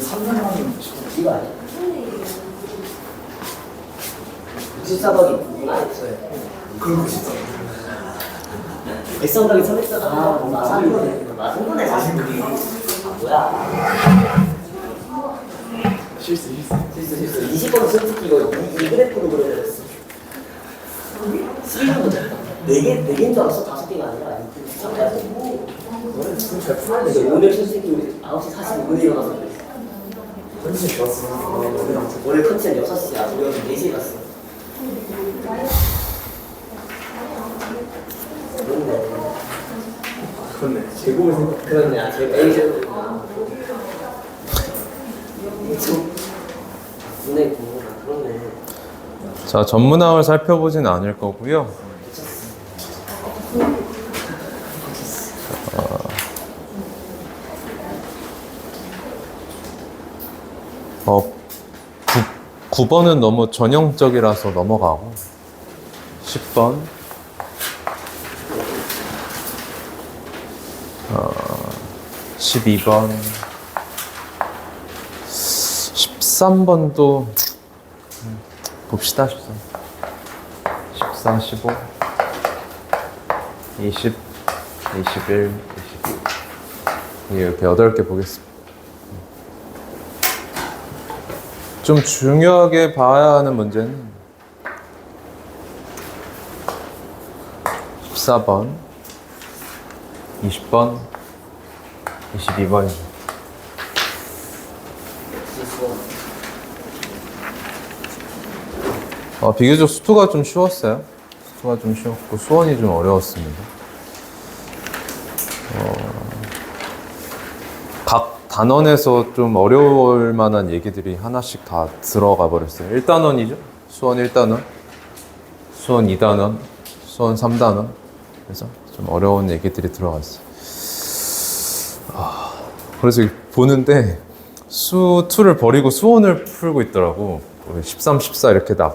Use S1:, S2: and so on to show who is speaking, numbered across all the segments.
S1: 3년만 이거 아니야? 64더하기 나 없어요.
S2: 그런 거 진짜.
S1: X 더하기 3 X 마산거네. 마산거네 사실 그게. 뭐야?
S2: 실수.
S1: 20번 솔직히 이거 이 그래프로 그려야 됐어. 수익은 됐다. 4개인 줄 알았어. 5개가 아니라. 너는 지금 잘 풀어야 돼. 오늘 솔직히 우리 9시 45분에 일어나서 그랬어.
S2: 훨씬 좋았어.
S1: 원래 컨텐츠 6시야. 우리 오늘 4시에 갔어.
S2: 그렇네. 제곱을 생각.
S1: 그렇네. 제가 A 제곱. 분해 공부나 그렇네.
S3: 자, 전문항을 살펴보진 않을 거고요. 어, 9번은 너무 전형적이라서 넘어가고 10번 12번 13번도 봅시다. 14, 15 20 21 22 이렇게 8개 보겠습니다. 좀 중요하게 봐야 하는 문제는 14번 20번 22번입니다. 비교적 수투가 좀 쉬웠어요. 수투가 좀 쉬웠고 수원이 좀 어려웠습니다. 각 단원에서 좀 어려울 만한 얘기들이 하나씩 다 들어가 버렸어요. 1단원이죠. 수원 1단원, 수원 2단원, 수원 3단원. 그래서 좀 어려운 얘기들이 들어갔어요. 그래서 보는데 수2를 버리고 수원을 풀고 있더라고. 13, 14 이렇게 다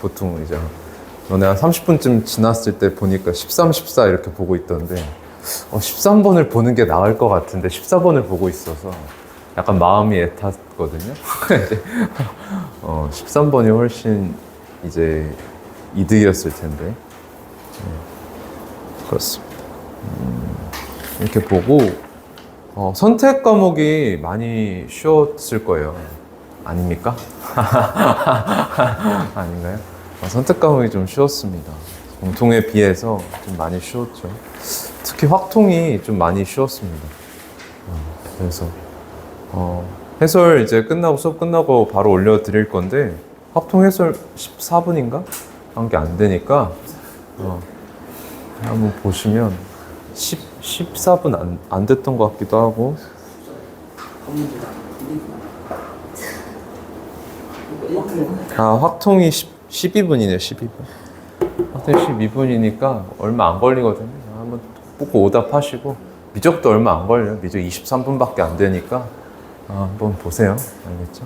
S3: 보통 이제 너네 한 30분쯤 지났을 때 보니까 13, 14 이렇게 보고 있던데 13번을 보는 게 나을 것 같은데 14번을 보고 있어서 약간 마음이 애탔거든요. 13번이 훨씬 이제 이득이었을 텐데 그렇습니다. 이렇게 보고 선택 과목이 많이 쉬웠을 거예요. 아닙니까? 아닌가요? 선택 과목이 좀 쉬웠습니다. 공통에 비해서 좀 많이 쉬웠죠. 특히 확통이 좀 많이 쉬웠습니다. 그래서 해설 이제 끝나고 수업 끝나고 바로 올려드릴 건데 확통 해설 14분인가? 한 게 안 되니까 한번 보시면 14분 안 됐던 것 같기도 하고 확통이 12분이네요. 12분. 확통이 12분이니까 얼마 안 걸리거든요. 한번 뽑고 오답하시고 미적도 얼마 안 걸려요. 미적 23분밖에 안 되니까 한번 보세요. 알겠죠?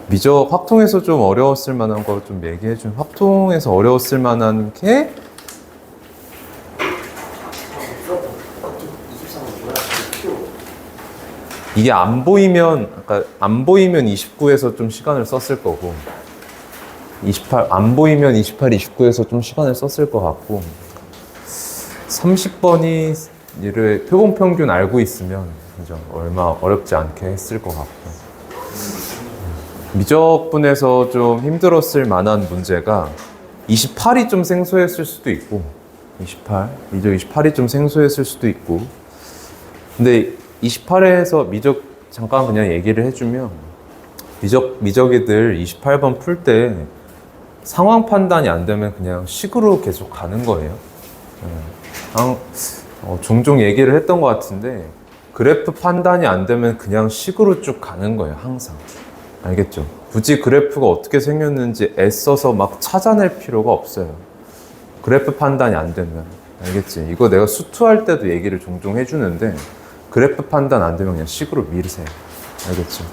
S3: 미적 확통에서 좀 어려웠을 만한 거 좀 얘기해 준. 확통에서 어려웠을 만한 게 이게 안 보이면 29에서 좀 시간을 썼을 거고 28 안 보이면 28, 29에서 좀 시간을 썼을 것 같고 30번이 얘를 표본평균 알고 있으면 그죠? 얼마 어렵지 않게 했을 것 같고 미적분에서 좀 힘들었을 만한 문제가 28이 좀 생소했을 수도 있고 미적 28이 좀 생소했을 수도 있고 근데 28에서 미적 잠깐 그냥 얘기를 해주면 미적이들 28번 풀 때 상황 판단이 안 되면 그냥 식으로 계속 가는 거예요. 종종 얘기를 했던 것 같은데 그래프 판단이 안 되면 그냥 식으로 쭉 가는 거예요. 항상. 알겠죠? 굳이 그래프가 어떻게 생겼는지 애써서 막 찾아낼 필요가 없어요. 그래프 판단이 안 되면. 알겠지? 이거 내가 수투할 때도 얘기를 종종 해주는데 그래프 판단 안 되면 그냥 식으로 미르세요. 알겠죠?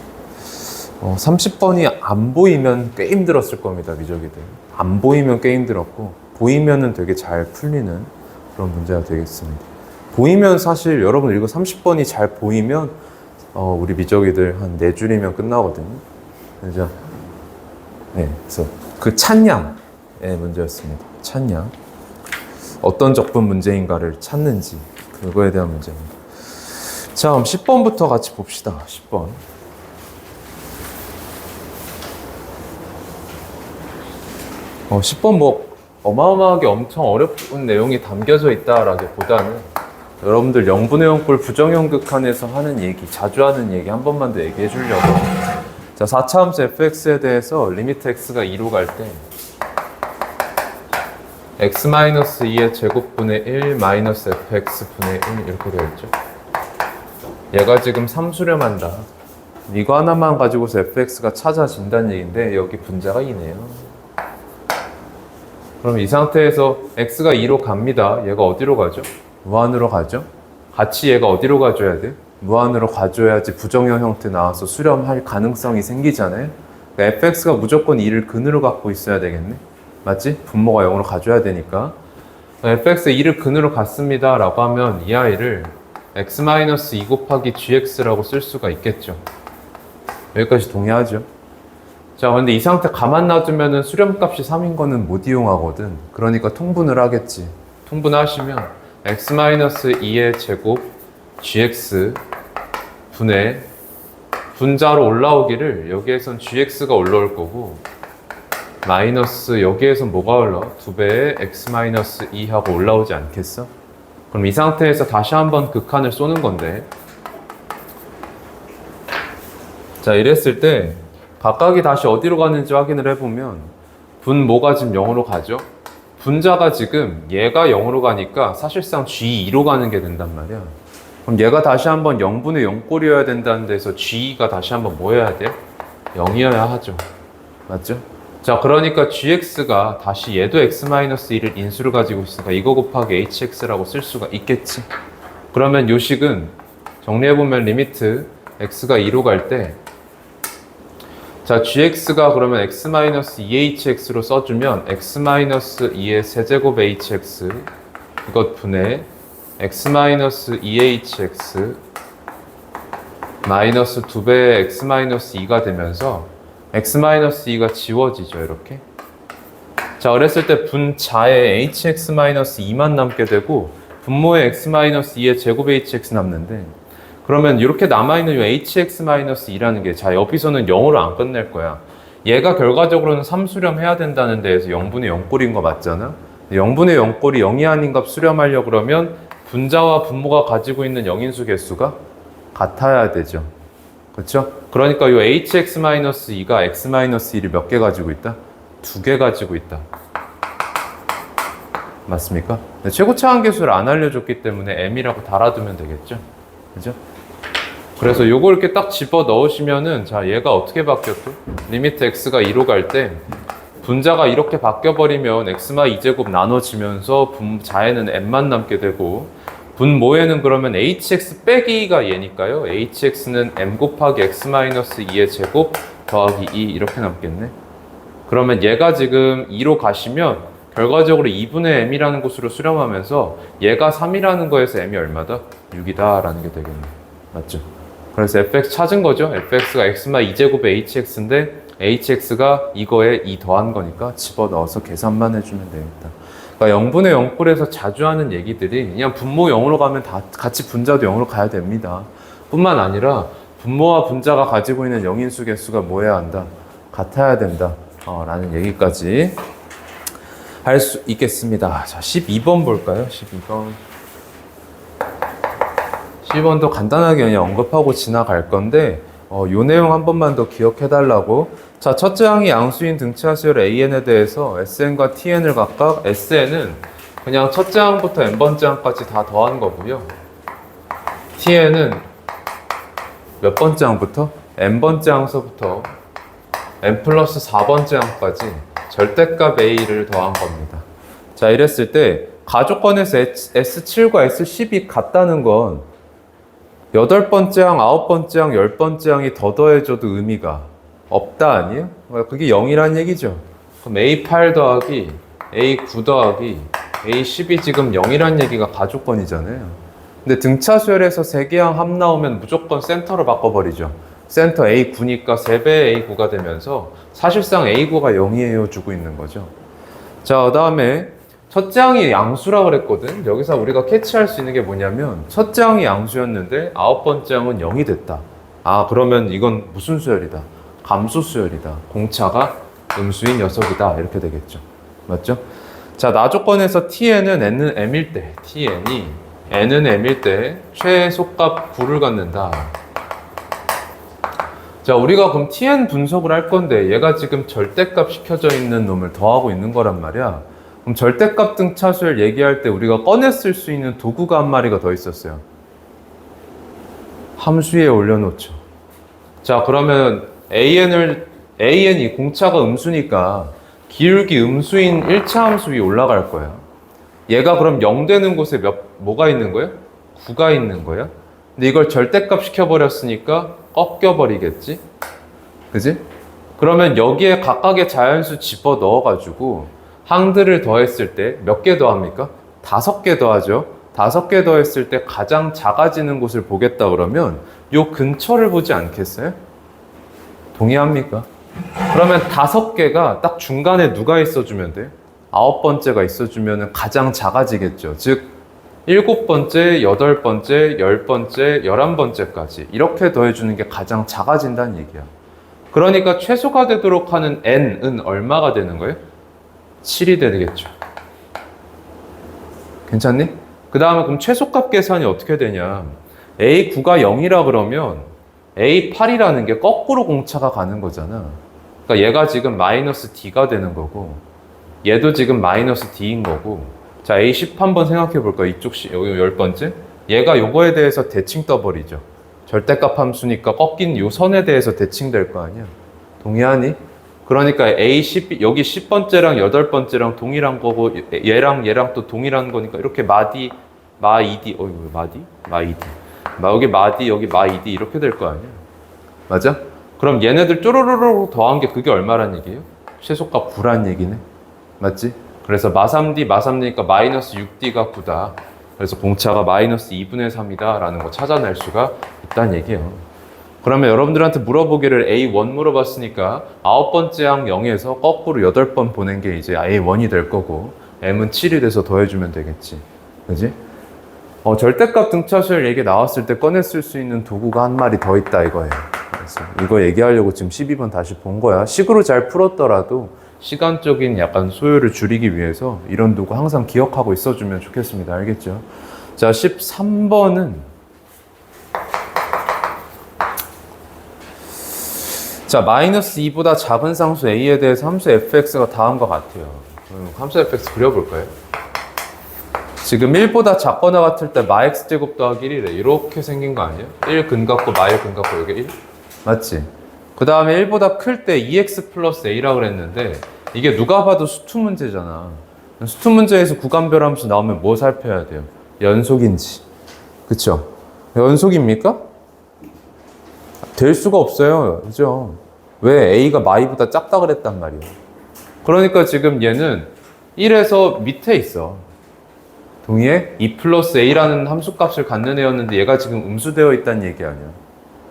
S3: 30번이 안 보이면 꽤 힘들었을 겁니다. 미적이들. 안 보이면 꽤 힘들었고 보이면은 되게 잘 풀리는 그런 문제가 되겠습니다. 보이면 사실 여러분 이거 30번이 잘 보이면 우리 미적이들 한 4줄이면 끝나거든요. 그죠? 네, 그래서 그 찬양의 문제였습니다. 찬양. 어떤 적분 문제인가를 찾는지, 그거에 대한 문제입니다. 자, 그럼 10번부터 같이 봅시다. 10번. 10번 뭐 어마어마하게 엄청 어려운 내용이 담겨져 있다라기보다는 여러분들 0분의 0꼴 부정형 극한에서 하는 얘기, 자주 하는 얘기 한 번만 더 얘기해 주려고. 자, 4차함수 fx에 대해서 리미트 x가 2로 갈 때 x-2의 제곱분의 1 마이너스 fx분의 1 이렇게 되어있죠. 얘가 지금 3수렴한다. 이거 하나만 가지고서 fx가 찾아진다는 얘기인데 여기 분자가 2네요. 그럼 이 상태에서 x가 2로 갑니다. 얘가 어디로 가죠? 무한으로 가죠. 같이 얘가 어디로 가줘야 돼? 무한으로 가줘야지 부정형 형태 나와서 수렴할 가능성이 생기잖아요. 그러니까 fx가 무조건 2를 근으로 갖고 있어야 되겠네. 맞지? 분모가 0으로 가줘야 되니까. fx에 2를 근으로 갔습니다 라고 하면 이 아이를 x-2 곱하기 gx라고 쓸 수가 있겠죠. 여기까지 동의하죠? 자, 근데 이 상태 가만 놔두면은 수렴값이 3인 거는 못 이용하거든. 그러니까 통분을 하겠지. 통분하시면 x-2의 제곱 gx 분의 분자로 올라오기를 여기에선 gx가 올라올 거고 마이너스 여기에선 뭐가 올라와? 2배의 x-2 하고 올라오지 않겠어? 그럼 이 상태에서 다시 한번 극한을 쏘는 건데 자, 이랬을 때 각각이 다시 어디로 가는지 확인을 해보면 분모가 지금 0으로 가죠? 분자가 지금 얘가 0으로 가니까 사실상 G2로 가는 게 된단 말이야. 그럼 얘가 다시 한번 0분의 0꼴이어야 된다는 데서 G가 다시 한번 뭐 해야 돼? 0이어야 하죠. 맞죠? 자, 그러니까 GX가 다시 얘도 x-1을 인수를 가지고 있으니까 이거 곱하기 hx라고 쓸 수가 있겠지. 그러면 요 식은 정리해보면 리미트 x가 2로 갈 때 자, gx가 그러면 x-2hx로 써주면 x-2의 세제곱 hx 이것 분의 x-2hx 마이너스 2배의 x-2가 되면서 x-2가 지워지죠, 이렇게. 자, 그랬을 때 분자에 hx-2만 남게 되고 분모에 x-2의 제곱 hx 남는데 그러면 이렇게 남아있는 이 hx-2라는 게 자, 여기서는 0으로 안 끝낼 거야. 얘가 결과적으로는 3수렴 해야 된다는 데에서 0분의 0꼴인 거 맞잖아? 0분의 0꼴이 0이 아닌 값 수렴하려고 그러면 분자와 분모가 가지고 있는 영인수 개수가 같아야 되죠. 그렇죠? 그러니까 이 hx-2가 x-1을 몇 개 가지고 있다? 2개 가지고 있다. 맞습니까? 최고차항 계수를 안 알려줬기 때문에 m이라고 달아두면 되겠죠? 그죠? 그래서 요거 이렇게 딱 집어 넣으시면은 자, 얘가 어떻게 바뀌었죠? 리미트 x가 2로 갈 때 분자가 이렇게 바뀌어버리면 x-2제곱 나눠지면서 분자에는 m만 남게 되고 분모에는 그러면 hx 빼기가 얘니까요. hx는 m 곱하기 x-2의 제곱 더하기 2 이렇게 남겠네. 그러면 얘가 지금 2로 가시면 결과적으로 2분의 m이라는 곳으로 수렴하면서 얘가 3이라는 거에서 m이 얼마다? 6이다 라는 게 되겠네. 맞죠? 그래서 fx 찾은 거죠. fx가 x-2제곱의 hx인데 hx가 이거에 2 더한 거니까 집어넣어서 계산만 해주면 되겠다. 그러니까 0분의 0꼴에서 자주 하는 얘기들이 그냥 분모 0으로 가면 다 같이 분자도 0으로 가야 됩니다. 뿐만 아니라 분모와 분자가 가지고 있는 영인수 개수가 뭐 해야 한다? 같아야 된다. 라는 얘기까지 할 수 있겠습니다. 자, 12번 볼까요? 12번. 12번도 간단하게 그냥 언급하고 지나갈 건데 요 내용 한 번만 더 기억해 달라고. 자, 첫째 항이 양수인 등차 수열 AN에 대해서 SN과 TN을 각각 SN은 그냥 첫째 항부터 n번째 항까지 다 더한 거고요. TN은 몇 번째 항부터? n번째 항서부터 n 플러스 4번째 항까지 절대값 A를 더한 겁니다. 자, 이랬을 때 가족권에서 S7과 S10이 같다는 건 8번째 항, 9번째 항, 10번째 항이 더 더해져도 의미가 없다 아니에요? 그게 0이란 얘기죠. 그럼 A8 더하기 A9 더하기 A10이 지금 0이란 얘기가 가족권이잖아요. 근데 등차 수열에서 세개항 합 나오면 무조건 센터로 바꿔버리죠. 센터 A9니까 3배 A9가 되면서 사실상 A9가 0이에요 주고 있는 거죠. 자, 그 다음에 첫째 항이 양수라 그랬거든. 여기서 우리가 캐치할 수 있는 게 뭐냐면 첫째 항이 양수였는데 9번째 항은 0이 됐다. 아, 그러면 이건 무슨 수열이다? 감소 수열이다. 공차가 음수인 녀석이다. 이렇게 되겠죠. 맞죠? 자, 나 조건에서 tn은 n은 m일 때, tn이 n은 m일 때 최소값 9를 갖는다. 자, 우리가 그럼 tn 분석을 할 건데 얘가 지금 절대값 시켜져 있는 놈을 더하고 있는 거란 말이야. 그럼 절대값 등차수열 얘기할 때 우리가 꺼내 쓸 수 있는 도구가 한 마리가 더 있었어요. 함수에 올려놓죠. 자, 그러면 an이 공차가 음수니까 기울기 음수인 1차 함수 위에 올라갈 거야. 얘가 그럼 0 되는 곳에 뭐가 있는 거예요? 9가 있는 거야. 근데 이걸 절대값 시켜버렸으니까 꺾여버리겠지? 그지? 그러면 여기에 각각의 자연수 집어 넣어가지고 항들을 더했을 때 몇 개 더합니까? 5개 더하죠. 5개 더했을 때 가장 작아지는 곳을 보겠다 그러면 요 근처를 보지 않겠어요? 동의합니까? 그러면 5개가 딱 중간에 누가 있어주면 돼요? 9번째가 있어주면 가장 작아지겠죠. 즉 7번째, 8번째, 10번째, 11번째까지 이렇게 더해주는 게 가장 작아진다는 얘기야. 그러니까 최소가 되도록 하는 n은 얼마가 되는 거예요? 7이 되겠죠. 괜찮니? 그 다음에 그럼 최소값 계산이 어떻게 되냐? A9가 0이라 그러면 A8이라는 게 거꾸로 공차가 가는 거잖아. 그러니까 얘가 지금 마이너스 D가 되는 거고 얘도 지금 마이너스 D인 거고. 자, A10 한번 생각해 볼까? 이쪽 여기 10번째. 얘가 요거에 대해서 대칭 떠버리죠. 절대값 함수니까 꺾인 요 선에 대해서 대칭될 거 아니야. 동의하니? 그러니까 A10, 여기 10번째랑 8번째랑 동일한 거고 얘랑 또 동일한 거니까 이렇게 마이디, 여기 마디, 여기 마이디 이렇게 될 거 아니야. 맞아? 그럼 얘네들 쪼로로로 더한 게 그게 얼마란 얘기예요? 최소값 9란 얘기네. 맞지? 그래서 마3D니까 마이너스 6D가 9다. 그래서 공차가 마이너스 2분의 3이다 라는 거 찾아낼 수가 있다는 얘기예요. 그러면 여러분들한테 물어보기를 A1 물어봤으니까 9번째 항 0에서 거꾸로 8번 보낸 게 이제 A1이 될 거고 M은 7이 돼서 더해주면 되겠지. 그지? 절대값 등차수열 얘기 나왔을 때 꺼내 쓸 수 있는 도구가 한 마리 더 있다 이거예요. 그래서 이거 얘기하려고 지금 12번 다시 본 거야. 식으로 잘 풀었더라도 시간적인 약간 소요를 줄이기 위해서 이런 도구 항상 기억하고 있어주면 좋겠습니다. 알겠죠? 자, 13번은 자, 마이너스 2보다 작은 상수 a에 대해서 함수 fx가 다음과 같아요. 함수 fx 그려볼까요? 지금 1보다 작거나 같을 때 마x제곱 더하기 1이래. 이렇게 생긴 거 아니에요? 1 근각고 마1 근각고 여기 1? 맞지? 그 다음에 1보다 클 때 2x 플러스 a라 그랬는데 이게 누가 봐도 수투 문제잖아. 수투 문제에서 구간별 함수 나오면 뭐 살펴야 돼요? 연속인지. 그쵸? 연속입니까? 될 수가 없어요. 그죠? 왜? a가 마이보다 작다 그랬단 말이에요. 그러니까 지금 얘는 1에서 밑에 있어. 동의해? 2 플러스 a라는 함수값을 갖는 애였는데 얘가 지금 음수되어 있다는 얘기 아니야.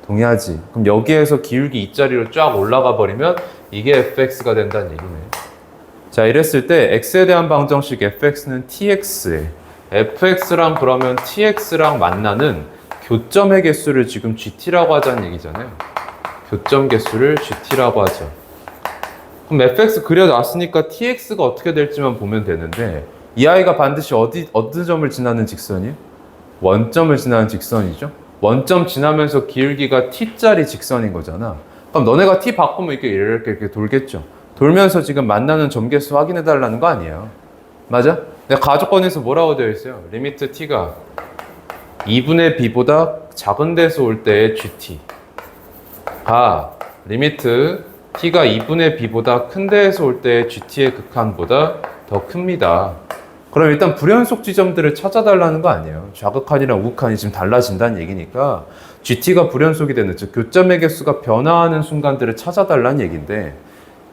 S3: 동의하지? 그럼 여기에서 기울기 2자리로 쫙 올라가 버리면 이게 fx가 된다는 얘기네. 자, 이랬을 때 x에 대한 방정식 fx는 tx에 fx랑 그러면 tx랑 만나는 교점의 개수를 지금 gt라고 하자는 얘기잖아요. 교점 개수를 gt라고 하죠. 그럼 fx 그려놨으니까 tx가 어떻게 될지만 보면 되는데 이 아이가 반드시 어느 점을 지나는 직선이에요? 원점을 지나는 직선이죠. 원점 지나면서 기울기가 t짜리 직선인 거잖아. 그럼 너네가 t 바꾸면 이렇게 돌겠죠. 돌면서 지금 만나는 점개수 확인해 달라는 거 아니에요. 맞아? 내가 가족권에서 뭐라고 되어 있어요? 리미트 t가 2분의 b보다 작은 데서 올 때의 gt가 리미트 t가 2분의 b보다 큰 데에서 올 때의 gt의 극한보다 더 큽니다. 그럼 일단 불연속 지점들을 찾아달라는 거 아니에요. 좌극한이랑 우극한이 지금 달라진다는 얘기니까 GT가 불연속이 되는, 즉 교점의 개수가 변화하는 순간들을 찾아달라는 얘기인데,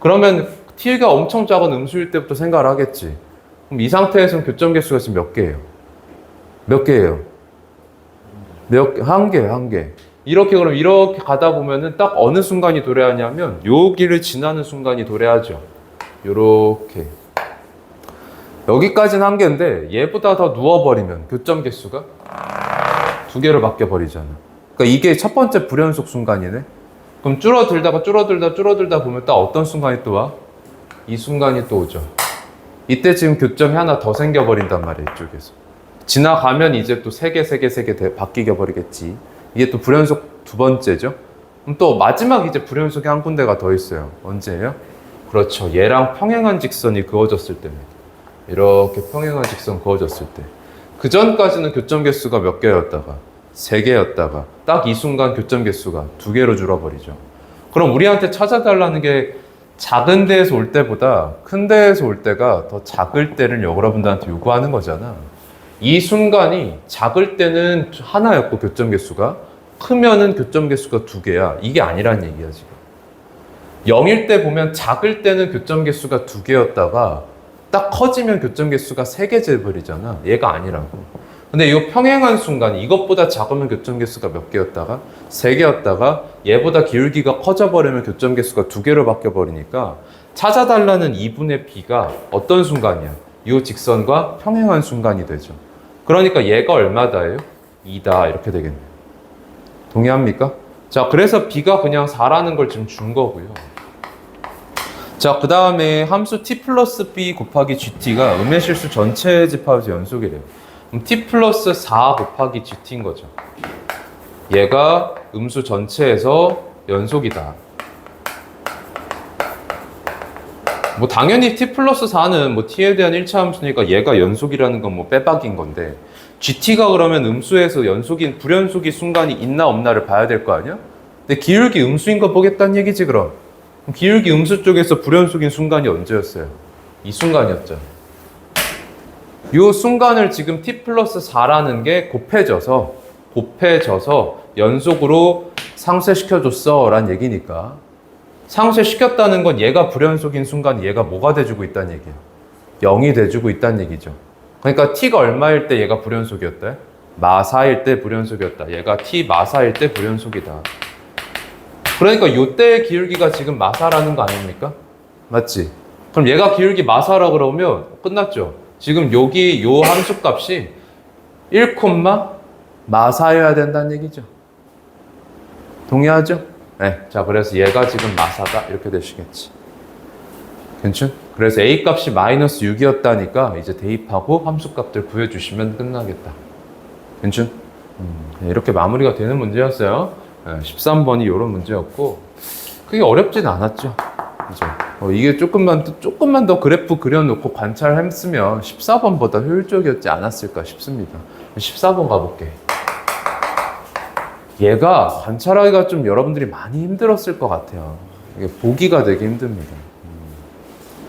S3: 그러면 T가 엄청 작은 음수일 때부터 생각을 하겠지. 그럼 이 상태에서는 교점 개수가 지금 몇 개예요? 몇 개예요? 한 개. 이렇게 그럼 이렇게 가다 보면은 딱 어느 순간이 도래하냐면 여기를 지나는 순간이 도래하죠. 요렇게. 여기까지는 한 개인데 얘보다 더 누워버리면 교점 개수가 2개로 바뀌어버리잖아. 그러니까 이게 첫 번째 불연속 순간이네. 그럼 줄어들다 보면 딱 어떤 순간이 또 와? 이 순간이 또 오죠. 이때 지금 교점이 하나 더 생겨버린단 말이에요, 이쪽에서. 지나가면 이제 또 3개 바뀌게 버리겠지. 이게 또 불연속 두 번째죠. 그럼 또 마지막 이제 불연속이 한 군데가 더 있어요. 언제예요? 그렇죠. 얘랑 평행한 직선이 그어졌을 때입니다. 이렇게 평행한 직선 그어졌을 때. 그 전까지는 교점 개수가 몇 개였다가 3개였다가 딱 이 순간 교점 개수가 2개로 줄어버리죠. 그럼 우리한테 찾아달라는 게 작은 데에서 올 때보다 큰 데에서 올 때가 더 작을 때를 여러분들한테 요구하는 거잖아. 이 순간이 작을 때는 하나였고 교점 개수가 크면은 교점 개수가 2개야. 이게 아니란 얘기야 지금. 0일 때 보면 작을 때는 교점 개수가 2개였다가 딱 커지면 교점 개수가 3개 돼버리잖아. 얘가 아니라고. 근데 이 평행한 순간 이것보다 작으면 교점 개수가 몇 개였다가 3개였다가 얘보다 기울기가 커져버리면 교점 개수가 2개로 바뀌어버리니까 찾아달라는 2분의 b가 어떤 순간이야? 이 직선과 평행한 순간이 되죠. 그러니까 얘가 얼마다예요? 2다 이렇게 되겠네요. 동의합니까? 자, 그래서 b가 그냥 4라는 걸 지금 준 거고요. 자, 그 다음에 함수 t 플러스 b 곱하기 gt가 음의 실수 전체 집합에서 연속이래요. 그럼 t 플러스 4 곱하기 gt인 거죠. 얘가 음수 전체에서 연속이다. 뭐 당연히 t 플러스 4는 뭐 t에 대한 1차 함수니까 얘가 연속이라는 건 뭐 빼박인 건데 gt가 그러면 음수에서 연속인 불연속이 순간이 있나 없나를 봐야 될 거 아니야? 근데 기울기 음수인 거 보겠다는 얘기지 그럼. 기울기 음수 쪽에서 불연속인 순간이 언제였어요? 이 순간이었죠. 이 순간을 지금 t 플러스 4라는 게 곱해져서 연속으로 상쇄시켜줬어 라는 얘기니까 상쇄시켰다는 건 얘가 불연속인 순간 얘가 뭐가 돼주고 있다는 얘기야? 0이 돼주고 있다는 얘기죠. 그러니까 t가 얼마일 때 얘가 불연속이었다? 마사일 때 불연속이었다. 얘가 t 마사일 때 불연속이다. 그러니까 요때의 기울기가 지금 마사라는 거 아닙니까? 맞지? 그럼 얘가 기울기 마사라 그러면 끝났죠? 지금 여기 요 함수값이 1, 마사여야 된다는 얘기죠. 동의하죠? 네. 자, 그래서 얘가 지금 마사다 이렇게 되시겠지. 괜찮? 그래서 a 값이 마이너스 6이었다니까 이제 대입하고 함수값들 구해주시면 끝나겠다. 괜찮? 이렇게 마무리가 되는 문제였어요. 13번이 이런 문제였고 그게 어렵진 않았죠. 그죠? 이게 조금만 더 그래프 그려놓고 관찰했으면 14번보다 효율적이었지 않았을까 싶습니다. 14번 가볼게. 얘가 관찰하기가 좀 여러분들이 많이 힘들었을 것 같아요. 이게 보기가 되게 힘듭니다.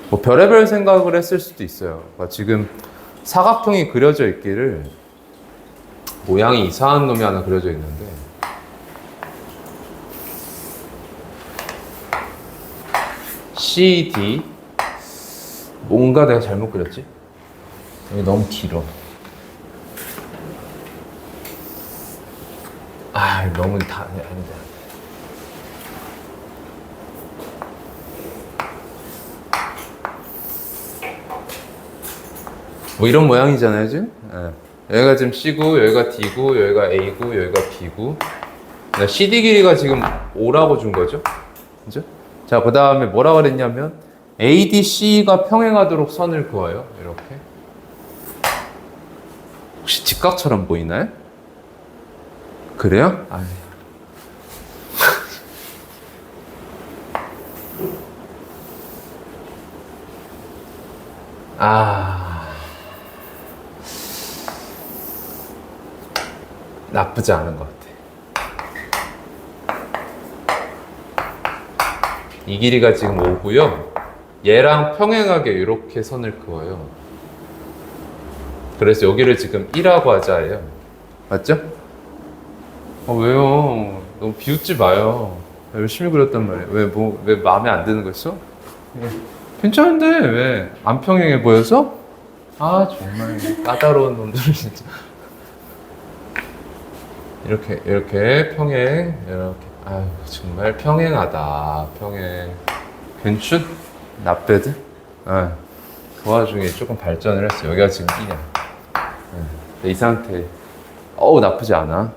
S3: 뭐 별의별 생각을 했을 수도 있어요. 그러니까 지금 사각형이 그려져 있기를 모양이 이상한 놈이 하나 그려져 있는데 CD 뭔가 내가 잘못 그렸지? 여기 너무 길어. 너무 아니다. 뭐 이런 모양이잖아요, 지금? 여기가 지금 C고, 여기가 D고, 여기가 A고, 여기가 B고. CD 길이가 지금 5라고 준 거죠? 그죠? 자, 그 다음에 뭐라 그랬냐면 ADC가 평행하도록 선을 그어요. 이렇게. 혹시 직각처럼 보이나요? 그래요? 나쁘지 않은 것 같아. 이 길이가 지금 5고요. 얘랑 평행하게 이렇게 선을 그어요. 그래서 여기를 지금 1하고 하자예요. 맞죠? 왜요? 너무 비웃지 마요. 열심히 그렸단 말이에요. 왜 마음에 안 드는 거 있어? 괜찮은데 왜 안 평행해 보여서? 정말 까다로운 놈들 진짜. 이렇게 평행 이렇게. 아유 정말 평행하다. 평행. 괜춘? 나배드? 아, 그 와중에 조금 발전을 했어. 여기가 지금 E야. 이 상태. 어우 나쁘지 않아.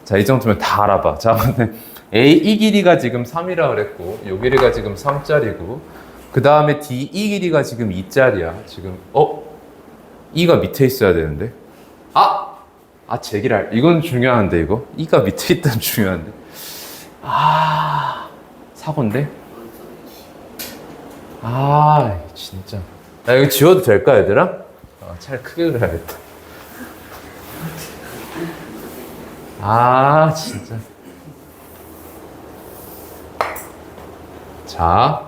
S3: 자, 이 정도면 다 알아봐. 자, 근데 이 길이가 지금 3이라 그랬고, 요 길이가 지금 3짜리고, 그 다음에 DE 길이가 지금 2짜리야. 지금 E가 밑에 있어야 되는데. 제기랄. 이건 중요한데 이거. E가 밑에 있다는 중요한데. 사고인데. 진짜. 야, 이거 지워도 될까 얘들아? 차라리 크게 그려야겠다. 진짜. 자.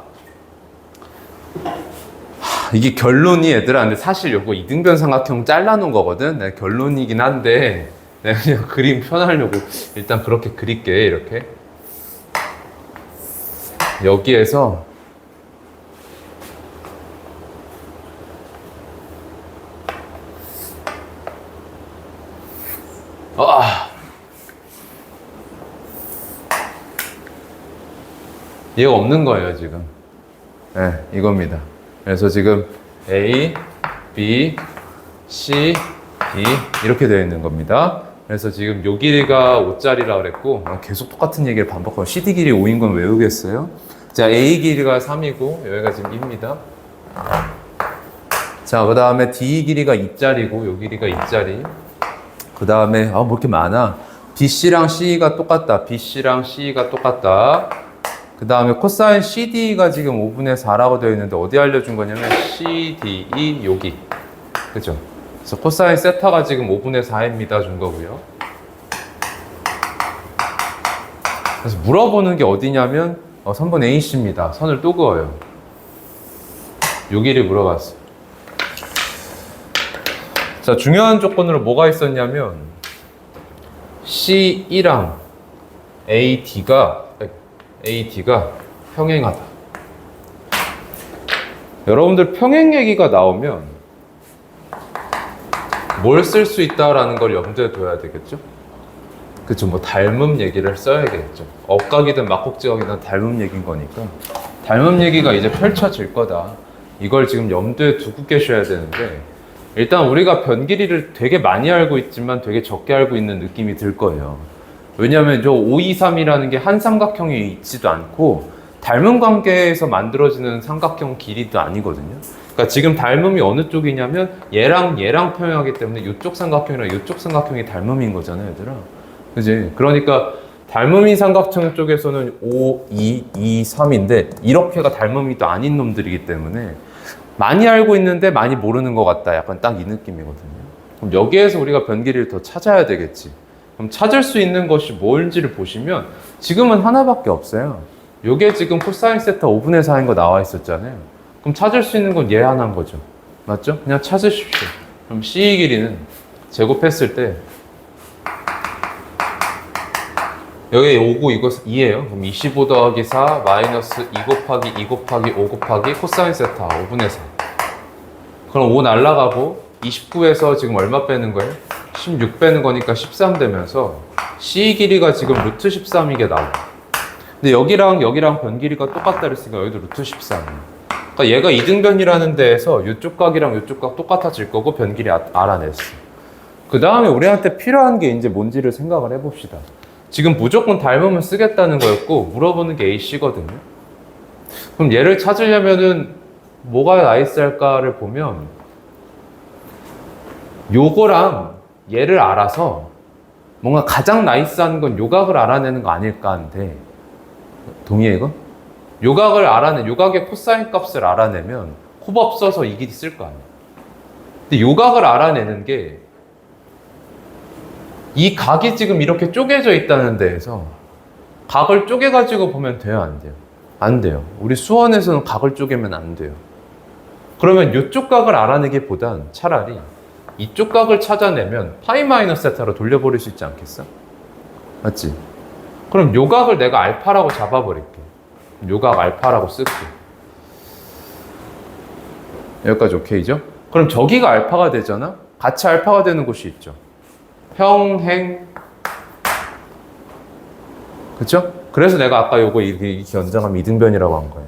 S3: 이게 결론이 얘들아. 근데 사실 요거 이등변 삼각형 잘라놓은 거거든. 내가 결론이긴 한데 내가 그냥 그림 편하려고 일단 그렇게 그릴게. 이렇게 여기에서 얘가 없는 거예요 지금. 네, 이겁니다. 그래서 지금 A, B, C, D 이렇게 되어 있는 겁니다. 그래서 지금 요 길이가 5짜리라 그랬고, 계속 똑같은 얘기를 반복하고 CD 길이 5인 건 외우겠어요? 자, A 길이가 3이고 여기가 지금 2입니다. 자, 그 다음에 D 길이가 2짜리고 요 길이가 2짜리. 그 다음에 뭐 이렇게 많아. BC랑 CE가 똑같다. BC랑 CE가 똑같다. 그 다음에 코사인 CD가 지금 5분의 4라고 되어 있는데 어디 알려준 거냐면 CDE 여기. 그죠? 그래서 코사인 세타가 지금 5분의 4입니다 준 거고요. 그래서 물어보는 게 어디냐면 선분 A씨입니다. 선을 또 그어요. 요 길이 물어봤어요. 자, 중요한 조건으로 뭐가 있었냐면 CE랑 AD가 평행하다. 여러분들 평행 얘기가 나오면 뭘 쓸 수 있다라는 걸 염두에 둬야 되겠죠? 그쵸, 뭐 닮음 얘기를 써야겠죠. 억각이든 막곡지각이든 닮음 얘기인 거니까 닮음 얘기가 이제 펼쳐질 거다. 이걸 지금 염두에 두고 계셔야 되는데, 일단 우리가 변 길이를 되게 많이 알고 있지만 되게 적게 알고 있는 느낌이 들 거예요. 왜냐하면 저 5, 2, 3이라는 게 한 삼각형이 있지도 않고 닮음 관계에서 만들어지는 삼각형 길이도 아니거든요. 그러니까 지금 닮음이 어느 쪽이냐면 얘랑 평행하기 때문에 이쪽 삼각형이랑 이쪽 삼각형이 닮음인 거잖아요, 얘들아. 그지? 그러니까 닮음인 삼각형 쪽에서는 5, 2, 2, 3인데 이렇게가 닮음이 또 아닌 놈들이기 때문에 많이 알고 있는데 많이 모르는 것 같다. 약간 딱 이 느낌이거든요. 그럼 여기에서 우리가 변 길이를 더 찾아야 되겠지. 그럼 찾을 수 있는 것이 뭔지를 보시면 지금은 하나밖에 없어요. 요게 지금 코사인 세타 5분의 4인 거 나와 있었잖아요. 그럼 찾을 수 있는 건 얘 하나인 거죠. 맞죠? 그냥 찾으십시오. 그럼 CE 길이는 제곱했을 때 여기 5고 이거 2예요. 그럼 25 더하기 4 마이너스 2 곱하기 2 곱하기 5 곱하기 코사인 세타 5분의 4. 그럼 5 날라가고 29에서 지금 얼마 빼는 거예요? 16 빼는 거니까 13 되면서 C 길이가 지금 루트 13이게 나와. 근데 여기랑 변 길이가 똑같다 그랬으니까 여기도 루트 13. 그러니까 얘가 이등변이라는 데에서 이쪽 각이랑 이쪽 각 똑같아질 거고 변 길이 알아냈어. 그 다음에 우리한테 필요한 게 이제 뭔지를 생각을 해봅시다. 지금 무조건 닮으면 쓰겠다는 거였고 물어보는 게 AC거든요. 그럼 얘를 찾으려면은 뭐가 나이스할까를 보면 요거랑 얘를 알아서 뭔가 가장 나이스한 건 요각을 알아내는 거 아닐까 한데, 동의해 이거? 요각을 요각의 코사인 값을 알아내면 호법 써서 이 길이 쓸 거 아니야. 근데 요각을 알아내는 게 이 각이 지금 이렇게 쪼개져 있다는 데에서 각을 쪼개가지고 보면 돼요, 안 돼요? 안 돼요. 우리 수원에서는 각을 쪼개면 안 돼요. 그러면 이쪽 각을 알아내기보단 차라리 이쪽 각을 찾아내면 파이 마이너스 세타로 돌려버릴 수 있지 않겠어? 맞지? 그럼 요 각을 내가 알파라고 잡아버릴게. 요 각 알파라고 쓸게. 여기까지 오케이죠? 그럼 저기가 알파가 되잖아? 같이 알파가 되는 곳이 있죠. 평행 그쵸? 그래서 내가 아까 요거 이렇게 연장하면 이등변이라고 한 거예요.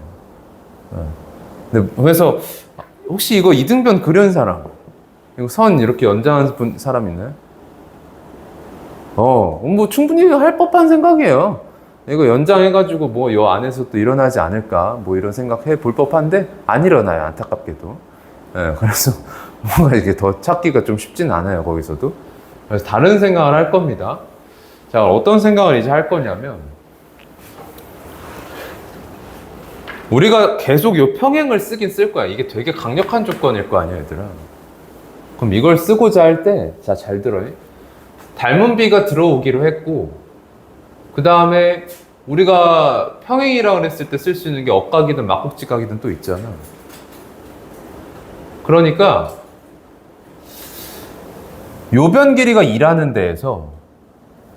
S3: 근데 그래서 혹시 이거 이등변 그려는 사람, 이거 선 이렇게 연장한 사람 있나요? 뭐 충분히 할 법한 생각이에요. 이거 연장해가지고 뭐 요 안에서 또 일어나지 않을까 뭐 이런 생각해 볼 법한데 안 일어나요, 안타깝게도. 그래서 뭔가 이게 더 찾기가 좀 쉽진 않아요, 거기서도. 그래서 다른 생각을 할 겁니다. 자, 어떤 생각을 이제 할 거냐면, 우리가 계속 요 평행을 쓰긴 쓸 거야. 이게 되게 강력한 조건일 거 아니야, 얘들아. 그럼 이걸 쓰고자 할 때, 자, 잘 들어요. 닮은 비가 들어오기로 했고, 그 다음에 우리가 평행이라고 했을 때 쓸 수 있는 게 억각이든 막국지각이든 또 있잖아. 그러니까 요변 길이가 2라는 데에서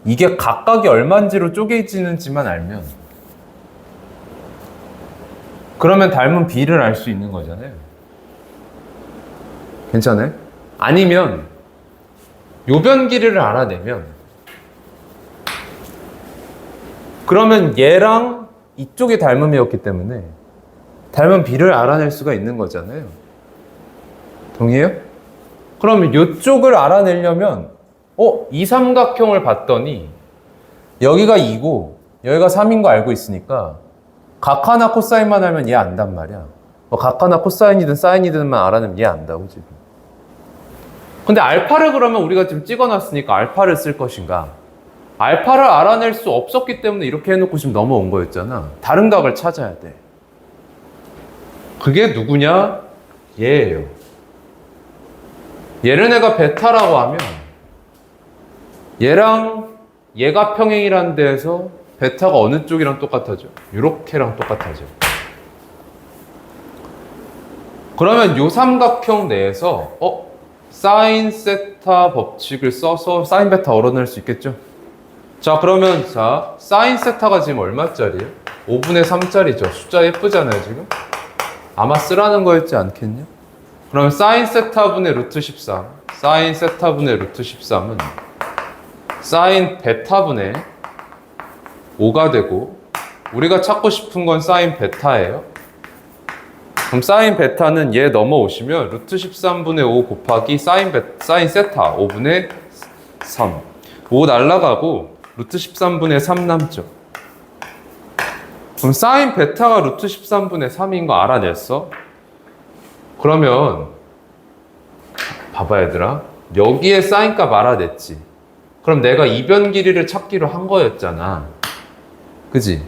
S3: 이게 각각이 얼마인지로 쪼개지는지만 알면, 그러면 닮은 B를 알 수 있는 거잖아요. 괜찮아요? 아니면 요변 길이를 알아내면, 그러면 얘랑 이쪽이 닮음이었기 때문에 닮은 B를 알아낼 수가 있는 거잖아요. 동의해요? 그러면 이쪽을 알아내려면 이 삼각형을 봤더니 여기가 2고 여기가 3인 거 알고 있으니까 각 하나 코사인만 알면 얘 안단 말이야. 각 하나 코사인이든 사인이든만 알아내면 얘 안다고 지금. 근데 알파를 그러면 우리가 지금 찍어놨으니까 알파를 쓸 것인가? 알파를 알아낼 수 없었기 때문에 이렇게 해놓고 지금 넘어온 거였잖아. 다른 각을 찾아야 돼. 그게 누구냐? 얘예요. 얘를 내가 베타라고 하면 얘랑 얘가 평행이라는 데에서 베타가 어느 쪽이랑 똑같아져? 이렇게랑 똑같아져. 그러면 요 삼각형 내에서 사인 세타 법칙을 써서 사인 베타 얻어낼 수 있겠죠? 자, 그러면 자, 사인 세타가 지금 얼마짜리예요? 5분의 3짜리죠. 숫자 예쁘잖아요, 지금? 아마 쓰라는 거였지 않겠냐? 그러면 사인 세타분의 루트 13, 사인 세타분의 루트 13은 사인 베타분의 5가 되고, 우리가 찾고 싶은 건 사인 베타예요. 그럼 사인 베타는 얘 넘어오시면 루트 13분의 5 곱하기 사인 세타 5분의 3. 5 날라가고 루트 13분의 3 남죠. 그럼 사인 베타가 루트 13분의 3인 거 알아냈어? 그러면 봐봐 얘들아, 여기에 사인 값 알아냈지. 그럼 내가 이변 길이를 찾기로 한 거였잖아. 그지?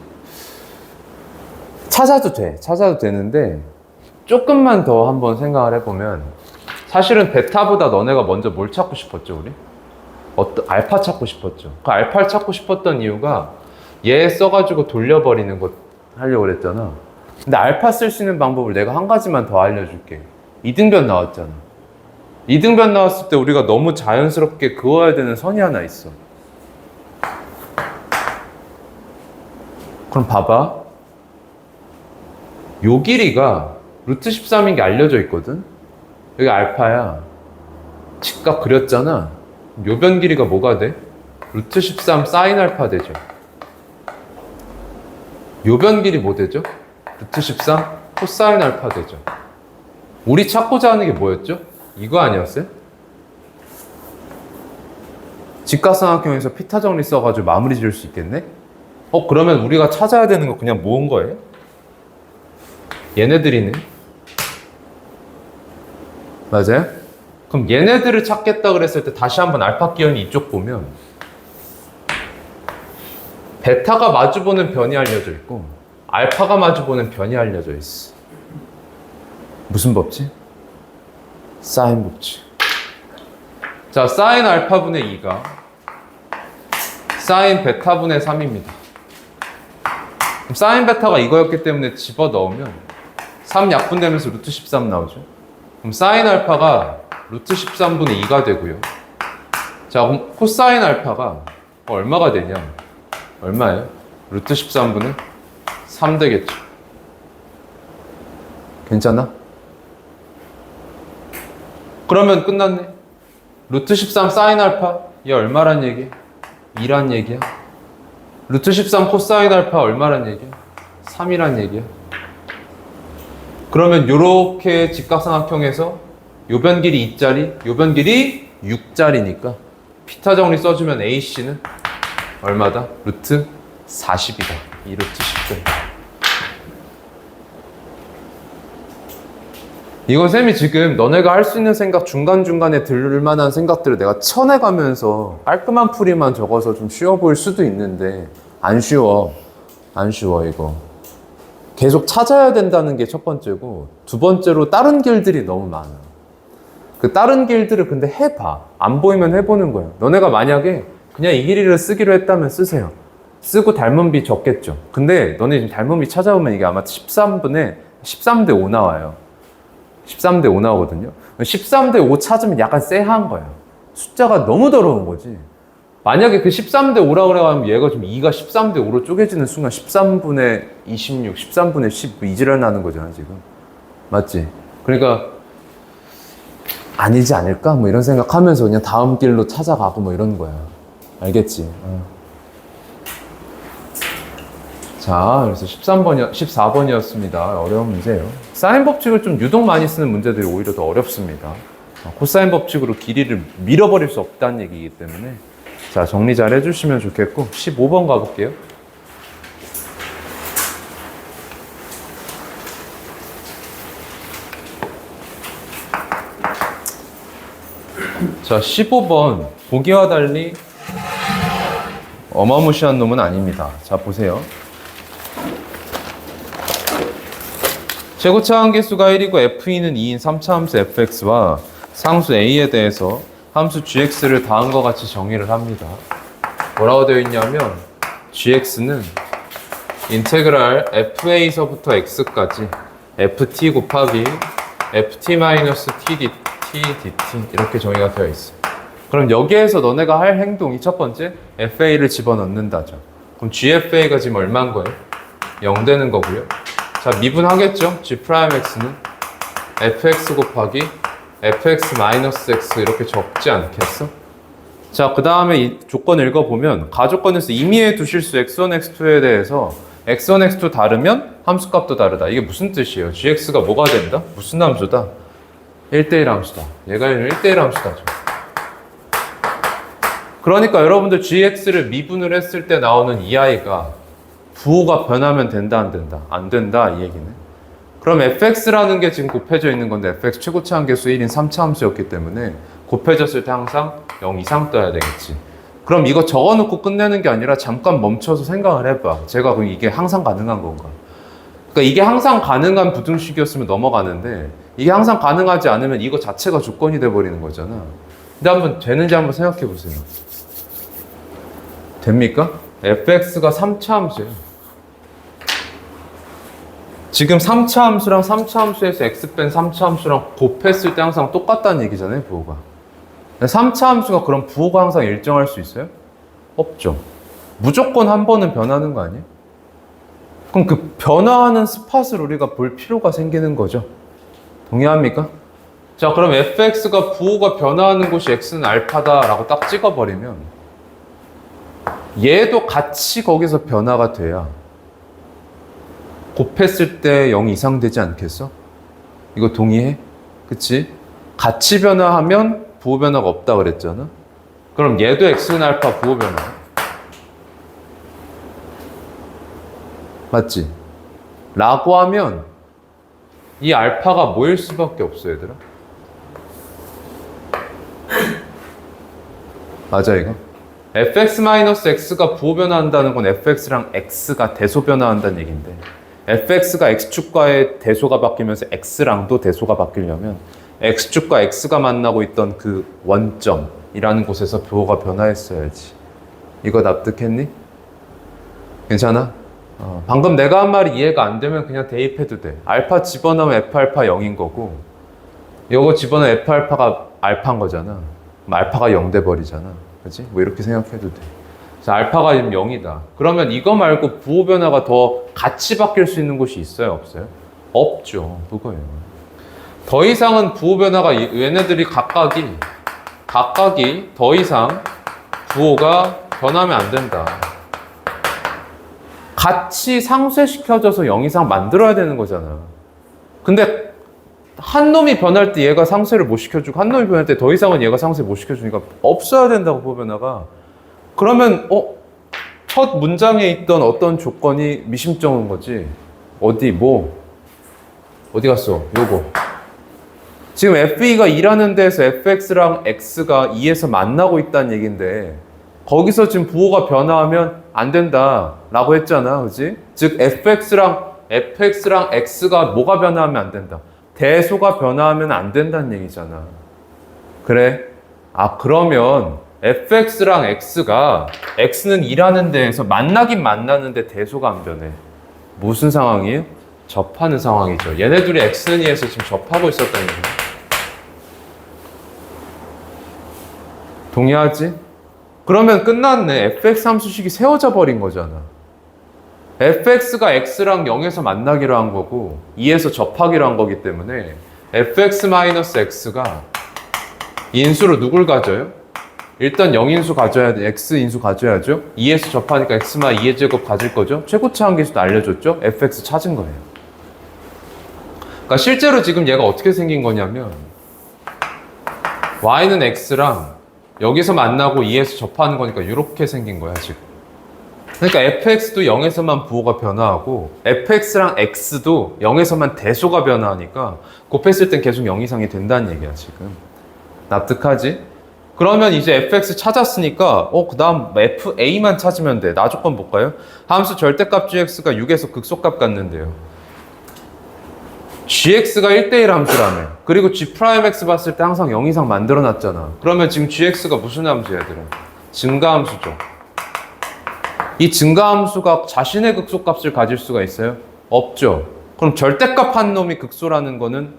S3: 찾아도 되는데 조금만 더 한번 생각을 해보면, 사실은 베타보다 너네가 먼저 뭘 찾고 싶었죠, 우리? 알파 찾고 싶었죠. 그 알파를 찾고 싶었던 이유가 얘 써가지고 돌려버리는 거 하려고 그랬잖아. 근데 알파 쓸 수 있는 방법을 내가 한 가지만 더 알려줄게. 이등변 나왔잖아. 이등변 나왔을 때 우리가 너무 자연스럽게 그어야 되는 선이 하나 있어. 그럼 봐봐. 요 길이가 루트 13인 게 알려져 있거든? 여기 알파야. 직각 그렸잖아. 요변 길이가 뭐가 돼? 루트 13 사인 알파 되죠. 요변 길이 뭐 되죠? 루트 13 코사인 알파 되죠. 우리 찾고자 하는 게 뭐였죠? 이거 아니었어요? 직각삼각형에서 피타 정리 써가지고 마무리 지을 수 있겠네? 그러면 우리가 찾아야 되는 거 그냥 모은 거예요? 얘네들이네. 맞아요? 그럼 얘네들을 찾겠다 그랬을 때 다시 한번 알파 기현이 이쪽 보면 베타가 마주보는 변이 알려져 있고 알파가 마주보는 변이 알려져 있어. 무슨 법칙? 사인 법칙. 자, 사인 알파분의 2가 사인 베타분의 3입니다. 그럼 사인 베타가 이거였기 때문에 집어넣으면 3 약분되면서 루트 13 나오죠. 그럼 사인 알파가 루트 13분의 2가 되고요. 자, 그럼 코사인 알파가 얼마가 되냐? 얼마예요? 루트 13분의 3 되겠죠. 괜찮아? 그러면 끝났네. 루트 13 사인 알파 얘 얼마란 얘기야? 2란 얘기야. 루트 13 코사인 알파 얼마란 얘기야? 3이란 얘기야. 그러면 요렇게 직각삼각형에서 요 변 길이 2짜리, 요 변 길이 6짜리니까 피타 정리 써주면 AC는 얼마다? 루트 40이다. 이 루트 10점. 이건 쌤이 지금 너네가 할 수 있는 생각 중간중간에 들 만한 생각들을 내가 쳐내가면서 깔끔한 풀이만 적어서 좀 쉬워 보일 수도 있는데 안 쉬워. 안 쉬워 이거. 계속 찾아야 된다는 게 첫 번째고 두 번째로 다른 길들이 너무 많아. 그 다른 길들을 근데 해봐. 안 보이면 해보는 거야. 너네가 만약에 그냥 이 길이를 쓰기로 했다면 쓰세요. 쓰고 닮은 비 적겠죠. 근데 너네 지금 닮은 비 찾아보면 이게 아마 13대 5 나와요. 13대 5 나오거든요. 13대 5 찾으면 약간 쎄한 거야. 숫자가 너무 더러운 거지. 만약에 그 13대 5라고 그래가면 얘가 좀 2가 13대 5로 쪼개지는 순간 13분의 26, 13분의 10 이지랄 나는 거잖아 지금. 맞지? 그러니까 아니지 않을까? 뭐 이런 생각하면서 그냥 다음 길로 찾아가고 뭐 이런 거야. 알겠지? 자, 그래서 14번이었습니다. 어려운 문제예요. 사인 법칙을 좀 유독 많이 쓰는 문제들이 오히려 더 어렵습니다. 코사인 법칙으로 길이를 밀어버릴 수 없다는 얘기이기 때문에 자, 정리 잘 해주시면 좋겠고 15번 가볼게요. 자, 15번 보기와 달리 어마무시한 놈은 아닙니다. 자, 보세요. 최고차 한계수가 1이고 Fe는 2인 3차 함수 fx와 상수 a에 대해서 함수 gx를 다음과 같이 정의를 합니다. 뭐라고 되어 있냐면 gx는 인테그랄 fa서부터 x까지 ft 곱하기 ft-t dt 이렇게 정의가 되어 있어. 그럼 여기에서 너네가 할 행동이 첫 번째 fa를 집어넣는다죠. 그럼 gfa가 지금 얼마인 거예요? 0 되는 거고요. 자, 미분하겠죠? g'x는 fx 곱하기 fx-x 이렇게 적지 않겠어? 자, 그 다음에 이 조건 읽어보면 가조건에서 임의의 두 실수 x1, x2에 대해서 x1, x2 다르면 함수값도 다르다. 이게 무슨 뜻이에요? gx가 뭐가 된다? 무슨 함수다? 1대1 함수다. 얘가 1대1 함수다죠. 그러니까 여러분들 gx를 미분을 했을 때 나오는 이 아이가 부호가 변하면 된다, 안 된다? 안 된다, 이 얘기는. 그럼 fx라는 게 지금 곱해져 있는 건데 fx 최고차 한계수 1인 3차 함수였기 때문에 곱해졌을 때 항상 0 이상 떠야 되겠지. 그럼 이거 적어놓고 끝내는 게 아니라 잠깐 멈춰서 생각을 해봐. 제가 그럼 이게 항상 가능한 건가? 그러니까 이게 항상 가능한 부등식이었으면 넘어가는데 이게 항상 가능하지 않으면 이거 자체가 조건이 돼버리는 거잖아. 근데 한번 되는지 한번 생각해 보세요. 됩니까? fx가 3차 함수예요. 지금 3차 함수랑 3차 함수에서 x 뺀 3차 함수랑 곱했을 때 항상 똑같다는 얘기잖아요, 부호가. 3차 함수가 그럼 부호가 항상 일정할 수 있어요? 없죠. 무조건 한 번은 변하는 거 아니에요? 그럼 그 변화하는 스팟을 우리가 볼 필요가 생기는 거죠. 동의합니까? 자, 그럼 fx가 부호가 변화하는 곳이 x는 알파다라고 딱 찍어버리면 얘도 같이 거기서 변화가 돼야 곱했을 때 0 이상 되지 않겠어? 이거 동의해? 그치? 같이 변화하면 부호 변화가 없다 그랬잖아? 그럼 얘도 x는 알파 부호 변화. 맞지? 라고 하면 이 알파가 뭐일 수밖에 없어, 얘들아? 맞아, 이거? fx-x가 부호 변화한다는 건 fx랑 x가 대소 변화한다는 얘기인데 fx가 x축과의 대소가 바뀌면서 x랑도 대소가 바뀌려면 x축과 x가 만나고 있던 그 원점이라는 곳에서 부호가 변화했어야지. 이거 납득했니? 괜찮아? 방금 내가 한 말이 이해가 안 되면 그냥 대입해도 돼. 알파 집어넣으면 f알파 0인 거고 이거 집어넣으면 f알파가 알파인 거잖아. 그럼 알파가 0 돼버리잖아. 그치? 뭐 이렇게 생각해도 돼. 자, 알파가 지금 0이다. 그러면 이거 말고 부호 변화가 더 같이 바뀔 수 있는 곳이 있어요? 없어요? 없죠. 그거예요. 더 이상은 부호 변화가 얘네들이 각각이 더 이상 부호가 변하면 안 된다. 같이 상쇄시켜져서 0 이상 만들어야 되는 거잖아. 근데 한 놈이 변할 때 얘가 상쇄를 못 시켜주고 한 놈이 변할 때 더 이상은 얘가 상쇄 못 시켜주니까 없어야 된다고 보변화가. 그러면 첫 문장에 있던 어떤 조건이 미심쩍은 거지. 어디 갔어? 요거. 지금 FE가 2라는 데에서 fx랑 x가 2에서 만나고 있다는 얘기인데 거기서 지금 부호가 변화하면 안 된다 라고 했잖아. 그지? 즉 fx랑 x가 뭐가 변화하면 안 된다? 대소가 변화하면 안 된다는 얘기잖아. 그래? 그러면 fx랑 x가 x는 2라는 데에서 만나긴 만나는데 대소가 안 변해. 무슨 상황이에요? 접하는 상황이죠. 얘네들이 x는 2에서 지금 접하고 있었다는 얘기야. 동의하지? 그러면 끝났네. fx 함수식이 세워져 버린 거잖아. fx가 x랑 0에서 만나기로 한 거고 2에서 접하기로 한 거기 때문에 fx-x가 인수로 누굴 가져요? 일단 0인수 가져야 돼. x인수 가져야죠. 2에서 접하니까 x만 2의 제곱 가질 거죠. 최고치 한계수도 알려줬죠. fx 찾은 거예요. 그러니까 실제로 지금 얘가 어떻게 생긴 거냐면 y는 x랑 여기서 만나고 2에서 접하는 거니까 이렇게 생긴 거야 지금. 그러니까 fx도 0에서만 부호가 변화하고 fx랑 x도 0에서만 대소가 변화하니까 곱했을 땐 계속 0 이상이 된다는 얘기야 지금. 납득하지? 그러면 이제 fx 찾았으니까 그 다음 fa만 찾으면 돼. 나 조건 볼까요? 함수 절대값 gx가 6에서 극소값 같는데요. gx가 1대1 함수라며. 그리고 g'x 봤을 때 항상 0 이상 만들어놨잖아. 그러면 지금 gx가 무슨 함수야 얘들아? 증가함수죠. 이 증가함수가 자신의 극소값을 가질 수가 있어요? 없죠. 그럼 절대값 한 놈이 극소라는 거는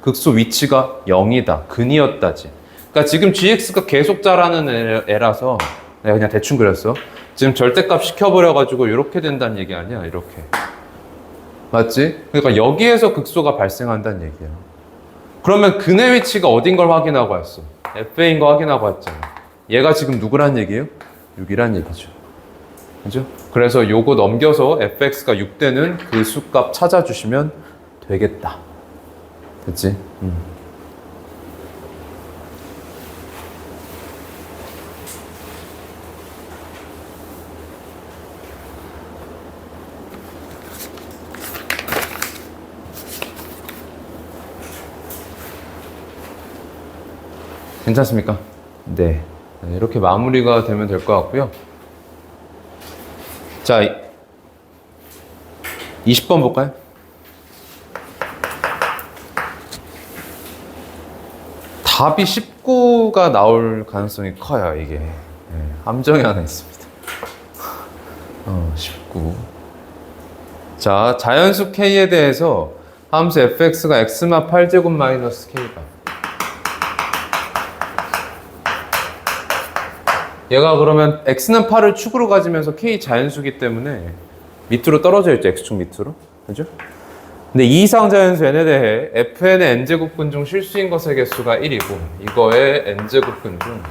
S3: 극소 위치가 0이다. 근이었다지. 그러니까 지금 gx가 계속 자라는 애라서 내가 그냥 대충 그렸어. 지금 절대값 시켜버려가지고 이렇게 된다는 얘기 아니야? 이렇게. 맞지? 그러니까 여기에서 극소가 발생한다는 얘기야. 그러면 근의 위치가 어딘 걸 확인하고 왔어? fa인 거 확인하고 왔잖아. 얘가 지금 누구란 얘기예요? 6이란 얘기죠. 그죠? 그래서 요거 넘겨서 fx가 6되는 그 수값 찾아주시면 되겠다. 됐지? 괜찮습니까? 네. 이렇게 마무리가 되면 될 것 같고요. 자, 20번 볼까요? 답이 19가 나올 가능성이 커요, 이게. 네, 함정이 하나 있습니다. 19. 자, 자연수 K에 대해서 함수 fx가 x마 8제곱 마이너스 K가. 얘가 그러면 x는 8을 축으로 가지면서 k 자연수기 때문에 밑으로 떨어져 있죠. x축 밑으로. 그죠? 근데 이 이상 자연수 n에 대해 fn의 n제곱근 중 실수인 것의 개수가 1이고 이거의 n제곱근 중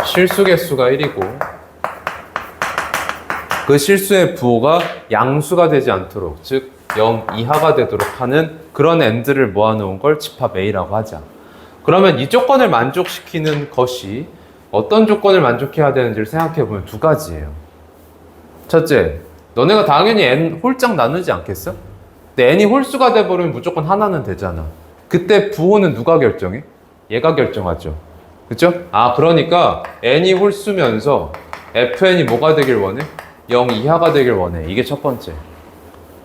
S3: 실수 개수가 1이고 그 실수의 부호가 양수가 되지 않도록 즉 0 이하가 되도록 하는 그런 n들을 모아놓은 걸 집합 A라고 하자. 그러면 이 조건을 만족시키는 것이 어떤 조건을 만족해야 되는지를 생각해보면 두 가지예요. 첫째, 너네가 당연히 n 홀짝 나누지 않겠어? 근데 n이 홀수가 돼버리면 무조건 하나는 되잖아. 그때 부호는 누가 결정해? 얘가 결정하죠. 그쵸? 그러니까 n이 홀수면서 fn이 뭐가 되길 원해? 0 이하가 되길 원해. 이게 첫 번째.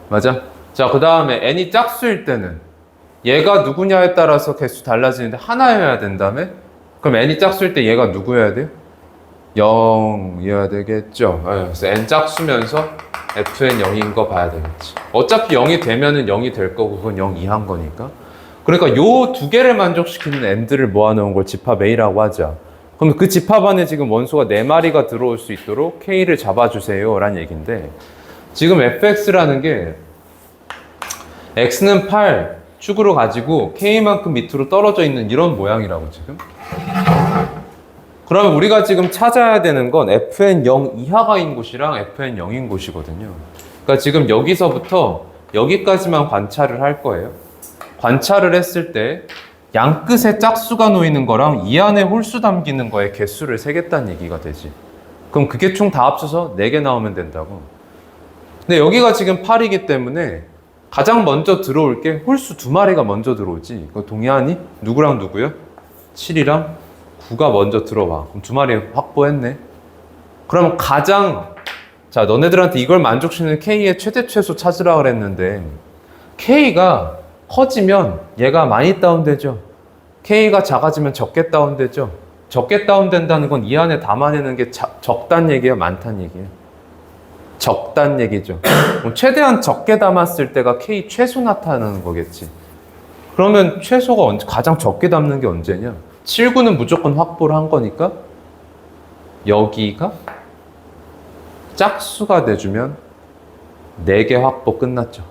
S3: 맞아? 자, 그 다음에 n이 짝수일 때는 얘가 누구냐에 따라서 개수 달라지는데 하나여야 된다며? 그럼 n이 짝수일 때 얘가 누구여야 돼요? 0이어야 되겠죠. 그래서 n 짝수면서 fn 0인 거 봐야 되겠지. 어차피 0이 되면은 0이 될 거고 그건 0 이하인 거니까. 그러니까 요 두 개를 만족시키는 n들을 모아놓은 걸 집합 A라고 하자. 그럼 그 집합 안에 지금 원소가 4마리가 들어올 수 있도록 K를 잡아주세요 라는 얘기인데 지금 fx라는 게 x는 8 축으로 가지고 K만큼 밑으로 떨어져 있는 이런 모양이라고 지금. 그러면 우리가 지금 찾아야 되는 건 fn 0 이하가인 곳이랑 fn 0인 곳이거든요. 그러니까 지금 여기서부터 여기까지만 관찰을 할 거예요. 관찰을 했을 때 양 끝에 짝수가 놓이는 거랑 이 안에 홀수 담기는 거에 개수를 세겠다는 얘기가 되지. 그럼 그게 총 다 합쳐서 4개 나오면 된다고. 근데 여기가 지금 8이기 때문에 가장 먼저 들어올 게 홀수 2마리가 먼저 들어오지. 그거 동의하니? 누구랑 누구요? 7이랑 9가 먼저 들어와. 그럼 2마리 확보했네. 그럼 자, 너네들한테 이걸 만족시키는 K의 최대 최소 찾으라 그랬는데 K가 커지면 얘가 많이 다운되죠. K가 작아지면 적게 다운되죠. 적게 다운된다는 건 이 안에 담아내는 게 적단 얘기예요, 많단 얘기예요? 적단 얘기죠. 그럼 최대한 적게 담았을 때가 K 최소 나타나는 거겠지. 그러면 최소가 가장 적게 담는 게 언제냐? 7, 9는 무조건 확보를 한 거니까 여기가 짝수가 돼주면 4개 확보 끝났죠.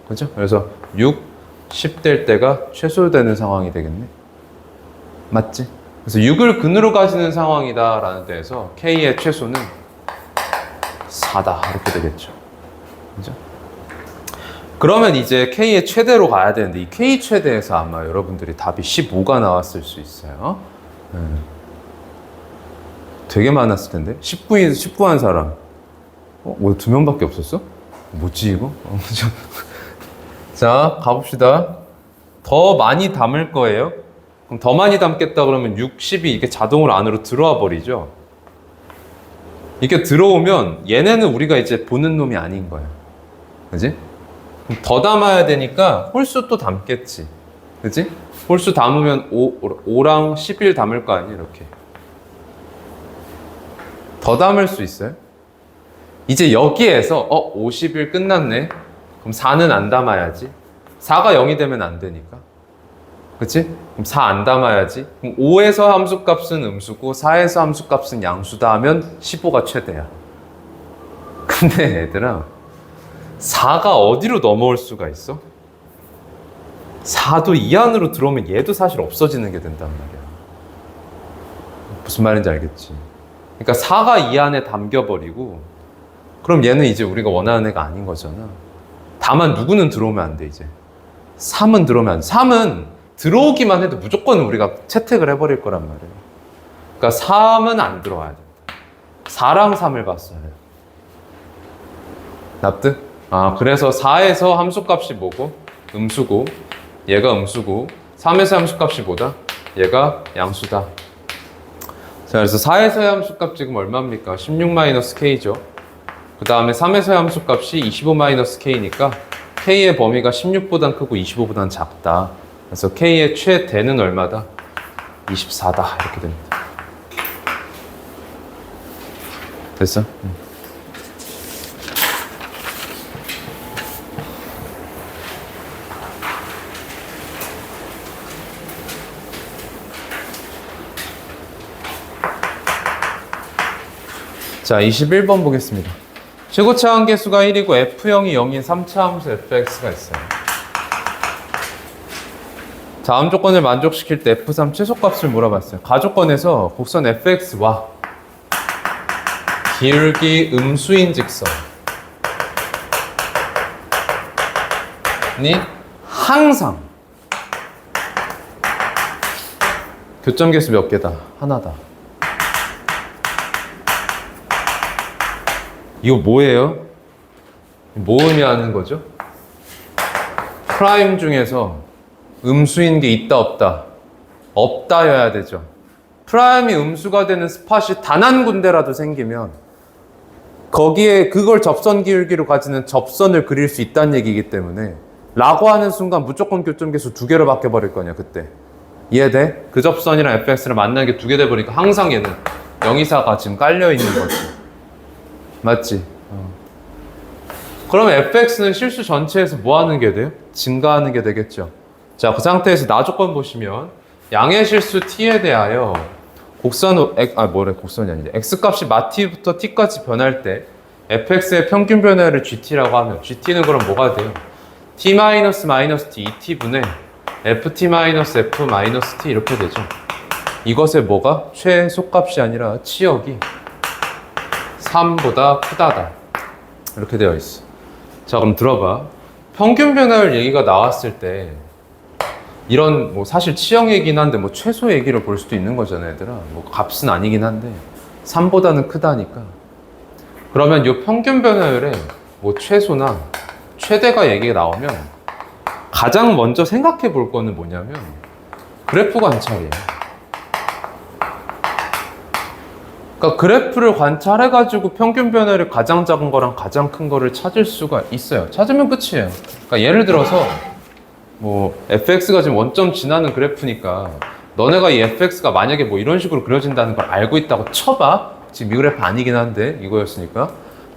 S3: 그죠? 그래서 6, 10 될 때가 최소 되는 상황이 되겠네. 맞지? 그래서 6을 근으로 가지는 상황이다 라는 데에서 K의 최소는 4다 이렇게 되겠죠. 그죠? 그러면 이제 K의 최대로 가야 되는데 이 K 최대에서 아마 여러분들이 답이 15가 나왔을 수 있어요. 되게 많았을 텐데 19 한 사람 왜 2명밖에 없었어? 뭐지 이거? 자, 가봅시다. 더 많이 담을 거예요. 그럼 더 많이 담겠다 그러면 60이 이게 자동으로 안으로 들어와 버리죠. 이게 들어오면 얘네는 우리가 이제 보는 놈이 아닌 거야. 그지? 그럼 더 담아야 되니까 홀수 또 담겠지. 그지? 홀수 담으면 5랑 11 담을 거 아니야, 이렇게. 더 담을 수 있어요? 이제 여기에서 50일 끝났네. 그럼 4는 안 담아야지. 4가 0이 되면 안 되니까. 그치? 그럼 4 안 담아야지. 그럼 5에서 함수값은 음수고 4에서 함수값은 양수다 하면 15가 최대야. 근데 얘들아 4가 어디로 넘어올 수가 있어? 4도 이 안으로 들어오면 얘도 사실 없어지는 게 된단 말이야. 무슨 말인지 알겠지? 그러니까 4가 이 안에 담겨버리고 그럼 얘는 이제 우리가 원하는 애가 아닌 거잖아. 다만 누구는 들어오면 안 돼 이제. 3은 들어오면 안 돼. 3은 들어오기만 해도 무조건 우리가 채택을 해버릴 거란 말이에요. 그러니까 3은 안 들어와야 돼. 4랑 3을 봤어요. 납득? 그래서 4에서 함수값이 뭐고? 음수고 얘가 음수고 3에서 함수값이 뭐다? 얘가 양수다. 자, 그래서 4에서의 함수값 지금 얼마입니까? 16-K죠. 그 다음에 3에서의 함수값이 25-K니까 K의 범위가 16보단 크고 25보단 작다. 그래서 K의 최대는 얼마다? 24다. 이렇게 됩니다. 됐어? 자, 21번 보겠습니다. 최고차 한계수가 1이고 F형이 0인 3차 함수 fx가 있어요. 다음 조건을 만족시킬 때 F3 최소값을 물어봤어요. 가조건에서 곡선 fx와 기울기 음수인 직선이 항상 교점 개수 몇 개다? 하나다. 이거 뭐예요? 뭐 의미하는 거죠? 프라임 중에서 음수인 게 있다 없다? 없다여야 되죠. 프라임이 음수가 되는 스팟이 단 한 군데라도 생기면 거기에 그걸 접선 기울기로 가지는 접선을 그릴 수 있다는 얘기이기 때문에 라고 하는 순간 무조건 교점계수 2개로 바뀌어버릴 거냐 그때. 이해돼? 그 접선이랑 fx를 만나는 게 2개 돼버리니까 항상 얘는 0, 2, 4가 지금 깔려있는 거지. 맞지? 그러면 fx는 실수 전체에서 뭐 하는 게 돼요? 증가하는 게 되겠죠. 자, 그 상태에서 나조건 보시면 양의 실수 t에 대하여 곡선이 아닌데 x값이 마t부터 t까지 변할 때 fx의 평균 변화를 gt라고 하면 gt는 그럼 뭐가 돼요? t-t 2t분의 ft-f-t 이렇게 되죠. 이것의 뭐가? 최소값이 아니라 치역이 3보다 크다다. 이렇게 되어 있어. 자, 그럼 들어봐. 평균 변화율 얘기가 나왔을 때 이런 뭐 사실 치역 얘기긴 한데 뭐 최소 얘기를 볼 수도 있는 거잖아, 얘들아. 뭐 값은 아니긴 한데 3보다는 크다니까. 그러면 이 평균 변화율에 뭐 최소나 최대가 얘기가 나오면 가장 먼저 생각해 볼 거는 뭐냐면 그래프 관찰이에요. 그러니까 그래프를 관찰해가지고 평균 변화율이 가장 작은 거랑 가장 큰 거를 찾을 수가 있어요. 찾으면 끝이에요. 그러니까 예를 들어서 뭐 fx가 지금 원점 지나는 그래프니까 너네가 이 fx가 만약에 뭐 이런 식으로 그려진다는 걸 알고 있다고 쳐봐. 지금 이 그래프 아니긴 한데 이거였으니까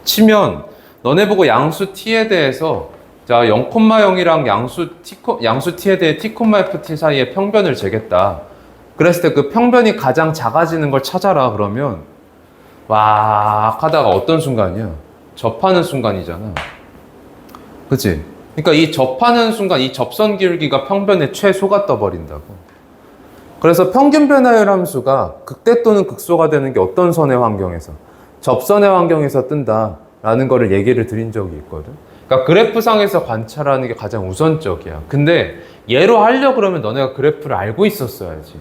S3: 치면 너네 보고 양수 t에 대해서 자 0,0이랑 양수 t에 대해 t, ft 사이의 평변을 재겠다. 그랬을 때 그 평변이 가장 작아지는 걸 찾아라. 그러면 와 하다가 어떤 순간이야? 접하는 순간이잖아. 그치? 그러니까 이 접하는 순간 이 접선 기울기가 평변의 최소가 떠버린다고. 그래서 평균 변화율 함수가 극대 또는 극소가 되는 게 어떤 선의 환경에서? 접선의 환경에서 뜬다라는 거를 얘기를 드린 적이 있거든. 그러니까 그래프상에서 관찰하는 게 가장 우선적이야. 근데 얘로 하려고 그러면 너네가 그래프를 알고 있었어야지.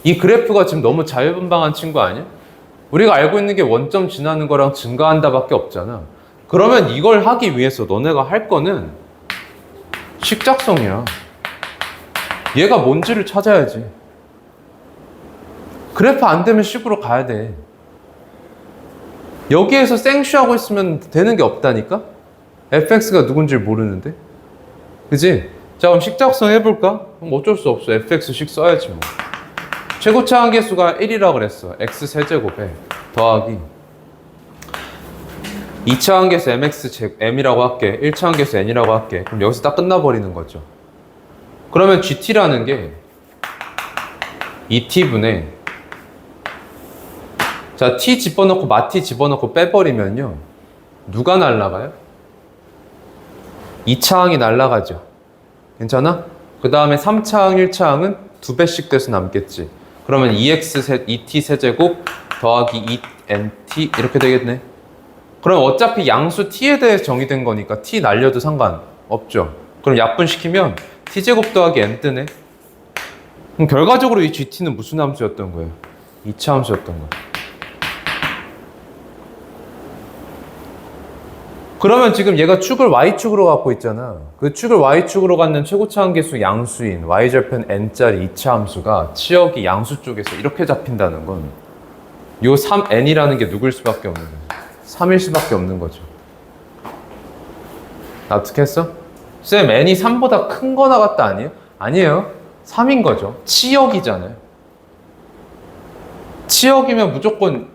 S3: 이 그래프가 지금 너무 자유분방한 친구 아니야? 우리가 알고 있는 게 원점 지나는 거랑 증가한다 밖에 없잖아. 그러면 이걸 하기 위해서 너네가 할 거는 식작성이야. 얘가 뭔지를 찾아야지. 그래프 안 되면 식으로 가야 돼. 여기에서 생쉬하고 있으면 되는 게 없다니까? fx가 누군지 모르는데? 그지? 자, 그럼 식작성 해볼까? 그럼 어쩔 수 없어. fx식 써야지 뭐. 최고차 한계수가 1이라 그랬어. x 세제곱에 더하기 2차 한계수 m이라고 할게. 1차 한계수 n이라고 할게. 그럼 여기서 딱 끝나버리는 거죠. 그러면 gt라는 게 2t분의 자, t 집어넣고 마t 집어넣고 빼버리면요. 누가 날라가요? 2차항이 날라가죠. 괜찮아? 그 다음에 3차항, 1차항은 2배씩 돼서 남겠지. 그러면 2t 세제곱 더하기 2nt 이렇게 되겠네. 그럼 어차피 양수 t에 대해 정의된 거니까 t 날려도 상관없죠. 그럼 약분시키면 t제곱 더하기 n 뜨네. 그럼 결과적으로 이 gt는 무슨 함수였던 거예요? 2차 함수였던 거예요. 그러면 지금 얘가 축을 y축으로 갖고 있잖아. 그 축을 y축으로 갖는 최고차 한계수 양수인 y절편 n짜리 2차 함수가 치역이 양수 쪽에서 이렇게 잡힌다는 건 요 3n이라는 게 누굴 수밖에 없는 거예요. 3일 수밖에 없는 거죠. 납득했어? 쌤, n이 3보다 큰 거나 같다 아니에요? 아니에요. 3인 거죠. 치역이잖아요. 치역이면 무조건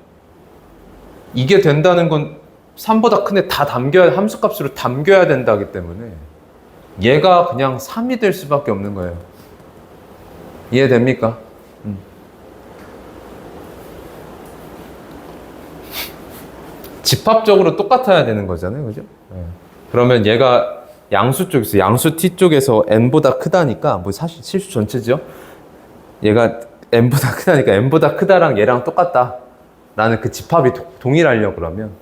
S3: 이게 된다는 건 3보다 큰 애 다 담겨야, 함수값으로 담겨야 된다기 때문에 얘가 그냥 3이 될 수밖에 없는 거예요. 이해됩니까? 집합적으로 똑같아야 되는 거잖아요. 그죠? 네. 그러면 얘가 양수 쪽에서, 양수 t 쪽에서 n보다 크다니까, 뭐 사실 실수 전체죠? 얘가 n보다 크다니까 n보다 크다랑 얘랑 똑같다. 라는 그 집합이 동일하려고 그러면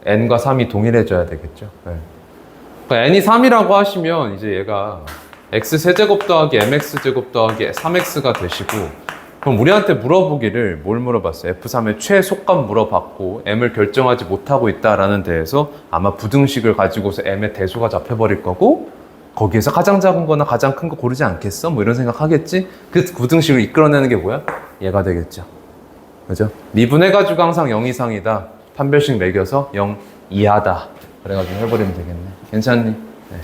S3: n과 3이 동일해져야 되겠죠. 네. 그러니까 n이 3이라고 하시면 이제 얘가 x세제곱 더하기 mx제곱 더하기 3x가 되시고, 그럼 우리한테 물어보기를 뭘 물어봤어요? F3의 최속값 물어봤고 m을 결정하지 못하고 있다라는 데에서 아마 부등식을 가지고서 m의 대소가 잡혀버릴 거고 거기에서 가장 작은 거나 가장 큰 거 고르지 않겠어? 뭐 이런 생각 하겠지? 그 부등식을 이끌어내는 게 뭐야? 얘가 되겠죠. 그죠? 미분해가지고 항상 0 이상이다. 판별식 매겨서 0 이하다. 그래가지고 해버리면 되겠네. 괜찮니? 네.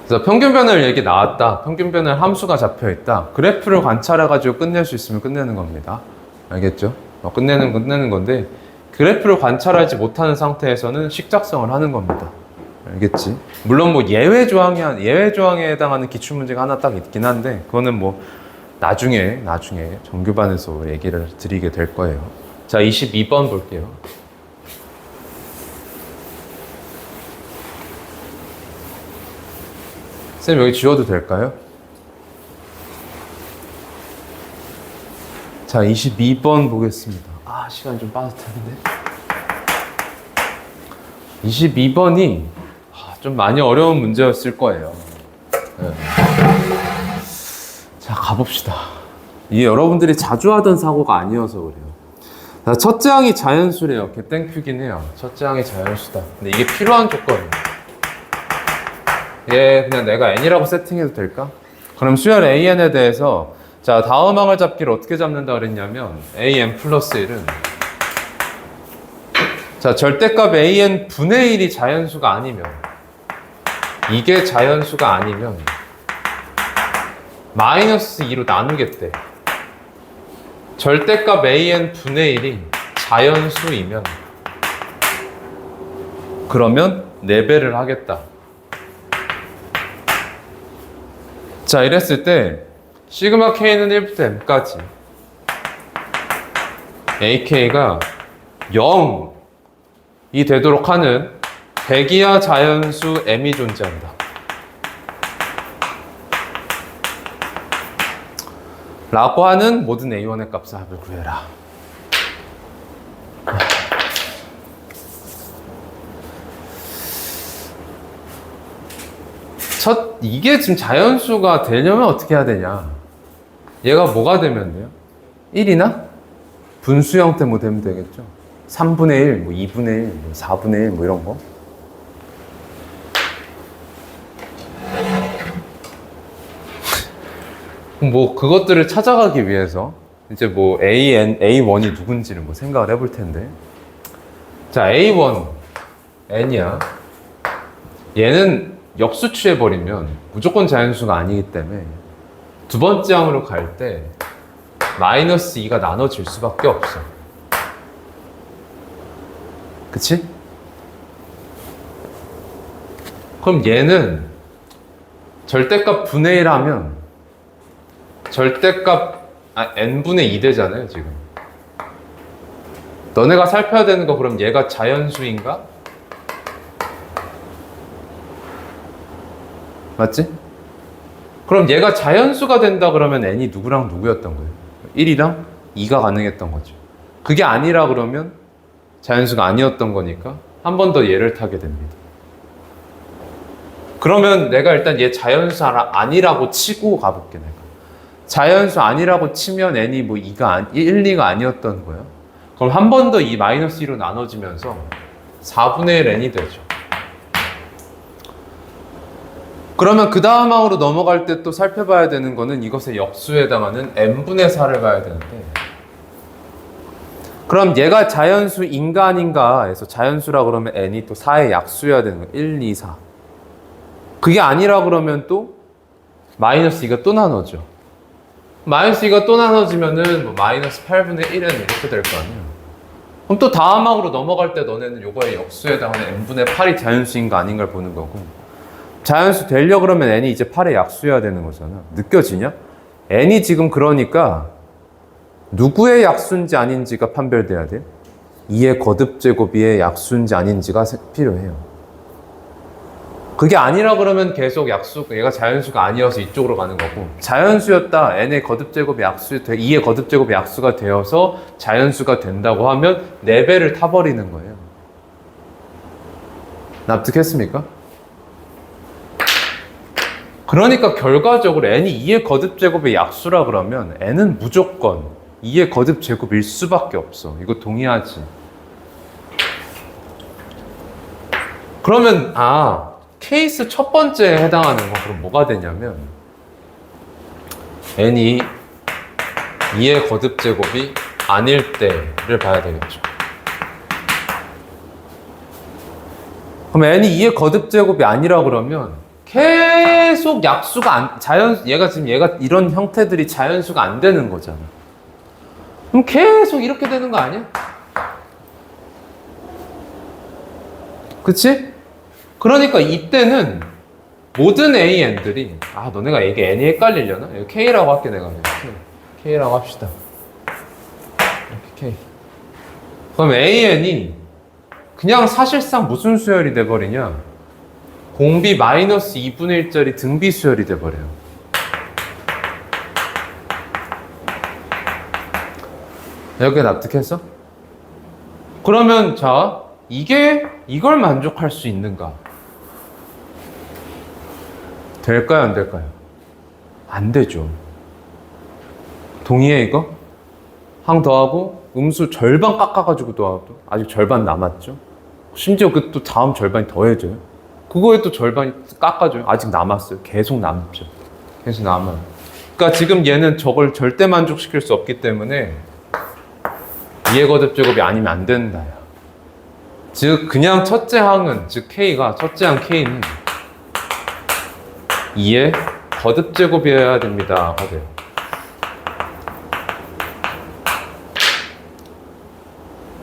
S3: 그래서 평균 변화율 얘기 나왔다. 평균 변화율 함수가 잡혀있다. 그래프를 관찰해가지고 끝낼 수 있으면 끝내는 겁니다. 알겠죠? 끝내는 건데 그래프를 관찰하지 못하는 상태에서는 식작성을 하는 겁니다. 알겠지? 물론 뭐 예외 조항에 해당하는 기출문제가 하나 딱 있긴 한데 그거는 뭐 나중에 정규반에서 얘기를 드리게 될 거예요. 자, 22번 볼게요. 쌤 여기 지워도 될까요? 자, 22번 보겠습니다. 아, 시간이 좀 빠듯한데. 22번이 좀 많이 어려운 문제였을 거예요. 네. 자, 가봅시다. 이게 여러분들이 자주 하던 사고가 아니어서 그래요. 자, 첫째 항이 자연수래요. 개땡큐긴 해요. 첫째 항이 자연수다. 근데 이게 필요한 조건이에요. 얘 그냥 내가 n이라고 세팅해도 될까? 그럼 수열 an에 대해서 자, 다음 항을 잡기를 어떻게 잡는다 그랬냐면 an 플러스 1은 자, 절대값 an 분의 1이 자연수가 아니면 이게 자연수가 아니면 마이너스 2로 나누겠대. 절대값 an 분의 1이 자연수이면 그러면 4배를 하겠다. 자, 이랬을 때 시그마 k는 1부터 m까지 ak가 0이 되도록 하는 대기하 자연수 m이 존재한다. 라고 하는 모든 a1의 값의 합을 구해라. 이게 지금 자연수가 되려면 어떻게 해야 되냐? 얘가 뭐가 되면 돼요? 1이나? 분수 형태 뭐 되면 되겠죠? 3분의 1, 뭐 2분의 1, 뭐 4분의 1, 뭐 이런 거. 뭐 그것들을 찾아가기 위해서 이제 뭐 A1이 누군지를 뭐 생각을 해볼 텐데. 자, A1, N이야. 얘는 역수 취해버리면 무조건 자연수가 아니기 때문에 두 번째 항으로 갈 때 마이너스 2가 나눠질 수밖에 없어. 그치? 그럼 얘는 절대값 분의 1 하면 절대값 n분의 2 되잖아요, 지금. 너네가 살펴야 되는 거 그럼 얘가 자연수인가? 맞지? 그럼 얘가 자연수가 된다 그러면 n이 누구랑 누구였던 거예요? 1이랑 2가 가능했던 거죠. 그게 아니라 그러면 자연수가 아니었던 거니까 한 번 더 얘를 타게 됩니다. 그러면 내가 일단 얘 자연수 아니라고 치고 가볼게, 내가. 자연수 아니라고 치면 n이 뭐 1, 2가 아니었던 거예요. 그럼 한 번 더 이 마이너스 2로 나눠지면서 4분의 1 n이 되죠. 그러면 그 다음 항으로 넘어갈 때 또 살펴봐야 되는 거는 이것의 역수에 해당하는 n분의 4를 봐야 되는데, 그럼 얘가 자연수인가 아닌가 해서 자연수라 그러면 n이 또 4의 약수여야 되는 거예요. 1, 2, 4. 그게 아니라 그러면 또 마이너스 2가 또 나눠져. 마이너스 2가 또 나눠지면은 뭐 마이너스 8분의 1은 이렇게 될 거 아니에요. 그럼 또 다음 항으로 넘어갈 때 너네는 요거의 역수에 해당하는 n분의 8이 자연수인가 아닌가를 보는 거고, 자연수 되려 그러면 n이 이제 8의 약수여야 되는 거잖아. 느껴지냐? n이 지금 그러니까 누구의 약수인지 아닌지가 판별돼야 돼요. 2의 거듭제곱이 약수인지 아닌지가 필요해요. 그게 아니라 그러면 계속 얘가 자연수가 아니어서 이쪽으로 가는 거고, 자연수였다, n의 거듭제곱이 2의 거듭제곱이 약수가 되어서 자연수가 된다고 하면 4배를 타버리는 거예요. 납득했습니까? 그러니까 결과적으로 n이 2의 거듭제곱의 약수라 그러면 n은 무조건 2의 거듭제곱일 수밖에 없어. 이거 동의하지? 그러면 케이스 첫 번째에 해당하는 건 그럼 뭐가 되냐면 n이 2의 거듭제곱이 아닐 때를 봐야 되겠죠. 그럼 n이 2의 거듭제곱이 아니라 그러면 계속 약수가 얘가 이런 형태들이 자연수가 안 되는 거잖아. 그럼 계속 이렇게 되는 거 아니야? 그치? 그러니까 이때는 모든 AN들이 너네가 이게 N이 헷갈리려나? 이거 K라고 할게, 내가. K라고 합시다. 이렇게 K. 그럼 AN이 그냥 사실상 무슨 수열이 돼버리냐? 공비 마이너스 2분의 1짜리 등비 수열이 돼버려요. 여기에 납득했어? 그러면 자, 이걸 만족할 수 있는가? 될까요, 안 될까요? 안 되죠. 동의해, 이거? 항 더하고 음수 절반 깎아가지고 더하고 아직 절반 남았죠. 심지어 그 또 다음 절반이 더해져요. 그거에 또 절반이 깎아줘요. 아직 남았어요. 계속 남죠. 계속 남아요. 그러니까 지금 얘는 저걸 절대 만족시킬 수 없기 때문에 이해거듭 제곱이 아니면 안 된다. 즉 그냥 첫째 항은, 즉 K가, 첫째 항 K는 2의 거듭 제곱이어야 됩니다. 돼요.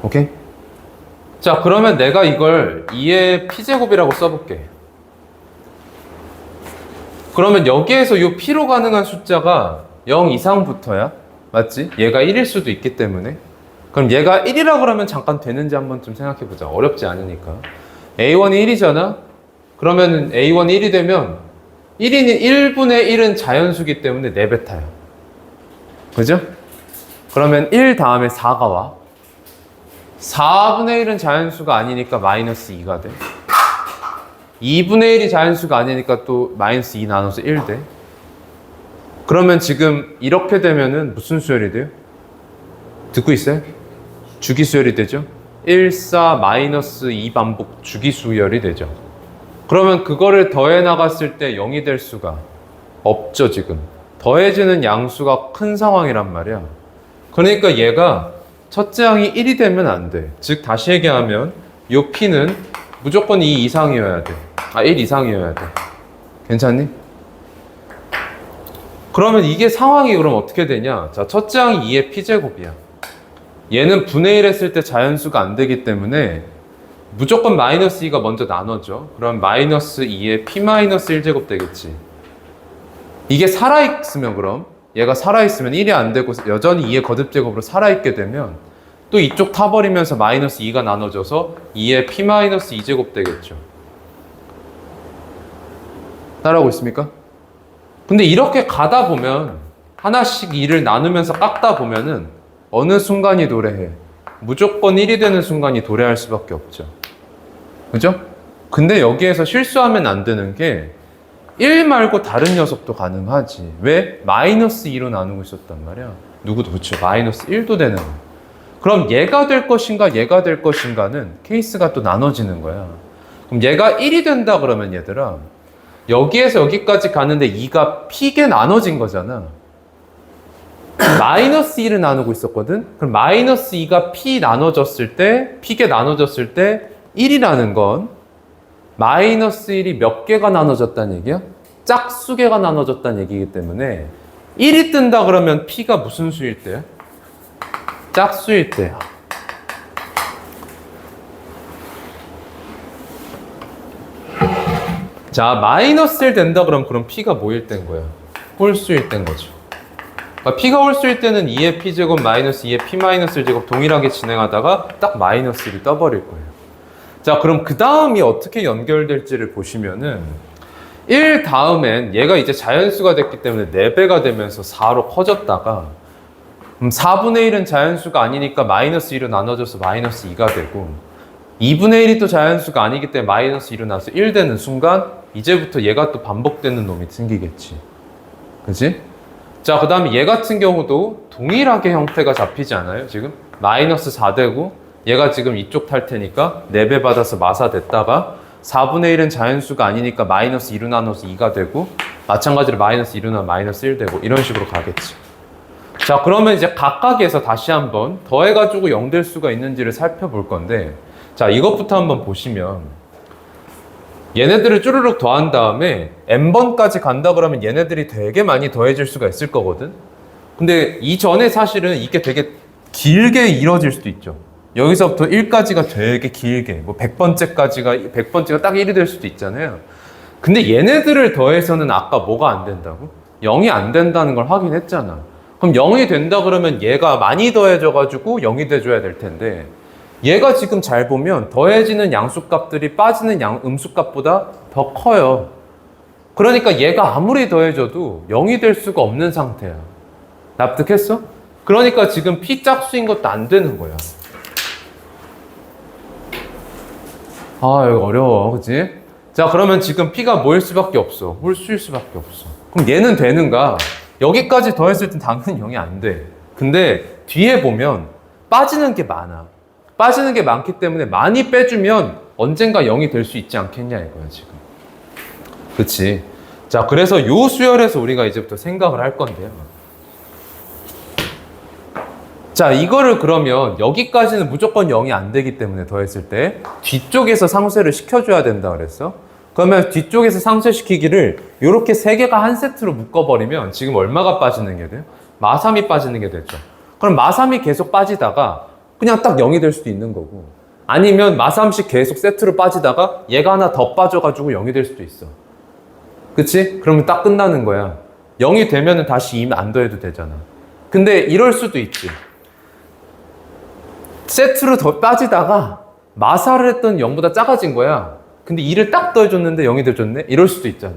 S3: 오케이? 자, 그러면 내가 이걸 2의 P제곱이라고 써볼게. 그러면 여기에서 이 P로 가능한 숫자가 0 이상부터야. 맞지? 얘가 1일 수도 있기 때문에. 그럼 얘가 1이라 그러면 잠깐 되는지 한번 좀 생각해보자. 어렵지 않으니까. A1이 1이잖아? 그러면 A1이 1이 되면 1분의 1은 자연수기 때문에 4베타야. 그죠? 그러면 1 다음에 4가 와. 4분의 1은 자연수가 아니니까 마이너스 2가 돼. 2분의 1이 자연수가 아니니까 또 마이너스 2 나눠서 1 돼. 그러면 지금 이렇게 되면은 무슨 수열이 돼요? 듣고 있어요? 주기수열이 되죠? 1, 4, 마이너스 2 반복 주기수열이 되죠. 그러면 그거를 더해 나갔을 때 0이 될 수가 없죠, 지금. 더해지는 양수가 큰 상황이란 말이야. 그러니까 얘가 첫째 항이 1이 되면 안 돼. 즉, 다시 얘기하면 요 P는 무조건 2 이상이어야 돼. 1 이상이어야 돼. 괜찮니? 그러면 이게 상황이 그럼 어떻게 되냐? 자, 첫째 항이 2의 P제곱이야. 얘는 분의 1 했을 때 자연수가 안 되기 때문에 무조건 마이너스 2가 먼저 나눠져. 그럼 마이너스 2의 P-1제곱 되겠지. 이게 살아있으면 그럼 얘가 살아있으면 1이 안 되고 여전히 2의 거듭제곱으로 살아있게 되면 또 이쪽 타버리면서 마이너스 2가 나눠져서 2의 P-2제곱 되겠죠. 따라오고 있습니까? 근데 이렇게 가다 보면 하나씩 2를 나누면서 깎다 보면은 어느 순간이 도래해? 무조건 1이 되는 순간이 도래할 수밖에 없죠. 그죠? 근데 여기에서 실수하면 안 되는 게 1 말고 다른 녀석도 가능하지. 왜? 마이너스 2로 나누고 있었단 말이야. 누구도 그쵸. 마이너스 1도 되는 거야. 그럼 얘가 될 것인가 얘가 될 것인가는 케이스가 또 나눠지는 거야. 그럼 얘가 1이 된다 그러면 얘들아 여기에서 여기까지 가는데 2가 P게 나눠진 거잖아. 마이너스 1을 나누고 있었거든? 그럼 마이너스 2가 P 나눠졌을 때, P게 나눠졌을 때 1이라는 건 마이너스 1이 몇 개가 나눠졌다는 얘기야? 짝수 개가 나눠졌다는 얘기이기 때문에 1이 뜬다 그러면 P가 무슨 수일 때야? 짝수일 때야. 자, 마이너스 1 된다 그럼 P가 뭐일 때인 거야? 홀수일 때인 거죠. 그러니까 P가 홀수일 때는 2의 P제곱 마이너스 2의 P-1제곱 동일하게 진행하다가 딱 마이너스 1이 떠버릴 거예요. 자, 그럼 그 다음이 어떻게 연결될지를 보시면은 1 다음엔 얘가 이제 자연수가 됐기 때문에 4배가 되면서 4로 커졌다가 4분의 1은 자연수가 아니니까 마이너스 2로 나눠져서 마이너스 2가 되고 2분의 1이 또 자연수가 아니기 때문에 마이너스 2로 나서 1 되는 순간 이제부터 얘가 또 반복되는 놈이 생기겠지. 그치? 자, 그 다음에 얘 같은 경우도 동일하게 형태가 잡히지 않아요? 지금 마이너스 4 되고 얘가 지금 이쪽 탈 테니까 4배 받아서 마사 됐다가 4분의 1은 자연수가 아니니까 마이너스 2로 나눠서 2가 되고 마찬가지로 마이너스 2로 나눠 마이너스 1 되고 이런 식으로 가겠지. 자, 그러면 이제 각각에서 다시 한번 더해가지고 0 될 수가 있는지를 살펴볼 건데 자, 이것부터 한번 보시면 얘네들을 쭈르륵 더한 다음에 n번까지 간다 그러면 얘네들이 되게 많이 더해질 수가 있을 거거든. 근데 이전에 사실은 이게 되게 길게 이뤄질 수도 있죠. 여기서부터 1까지가 되게 길게 뭐 100번째가 딱 1이 될 수도 있잖아요. 근데 얘네들을 더해서는 아까 뭐가 안 된다고? 0이 안 된다는 걸 확인했잖아. 그럼 0이 된다 그러면 얘가 많이 더해져 가지고 0이 돼줘야 될 텐데 얘가 지금 잘 보면 더해지는 양수값들이 빠지는 음수값보다 더 커요. 그러니까 얘가 아무리 더해져도 0이 될 수가 없는 상태야. 납득했어? 그러니까 지금 P 짝수인 것도 안 되는 거야. 아, 이거 어려워. 그치? 자, 그러면 지금 P가 뭐일 수밖에 없어? 홀수일 수밖에 없어. 그럼 얘는 되는가? 여기까지 더했을 땐 당연히 0이 안 돼. 근데 뒤에 보면 빠지는 게 많아. 빠지는 게 많기 때문에 많이 빼주면 언젠가 0이 될 수 있지 않겠냐 이거야, 지금. 그치? 자, 그래서 요 수열에서 우리가 이제부터 생각을 할 건데요. 자, 이거를 그러면 여기까지는 무조건 0이 안 되기 때문에 더했을 때 뒤쪽에서 상쇄를 시켜줘야 된다 그랬어. 그러면 뒤쪽에서 상쇄시키기를 이렇게 세 개가 한 세트로 묶어버리면 지금 얼마가 빠지는 게 돼요? 마3이 빠지는 게 되죠. 그럼 마3이 계속 빠지다가 그냥 딱 0이 될 수도 있는 거고, 아니면 마3씩 계속 세트로 빠지다가 얘가 하나 더 빠져가지고 0이 될 수도 있어. 그치? 그러면 딱 끝나는 거야. 0이 되면 다시 2안 안 더해도 되잖아. 근데 이럴 수도 있지. 세트로 더 빠지다가 마사를 했던 0보다 작아진 거야. 근데 2를 딱 더해줬는데 0이 돼줬네? 이럴 수도 있잖아.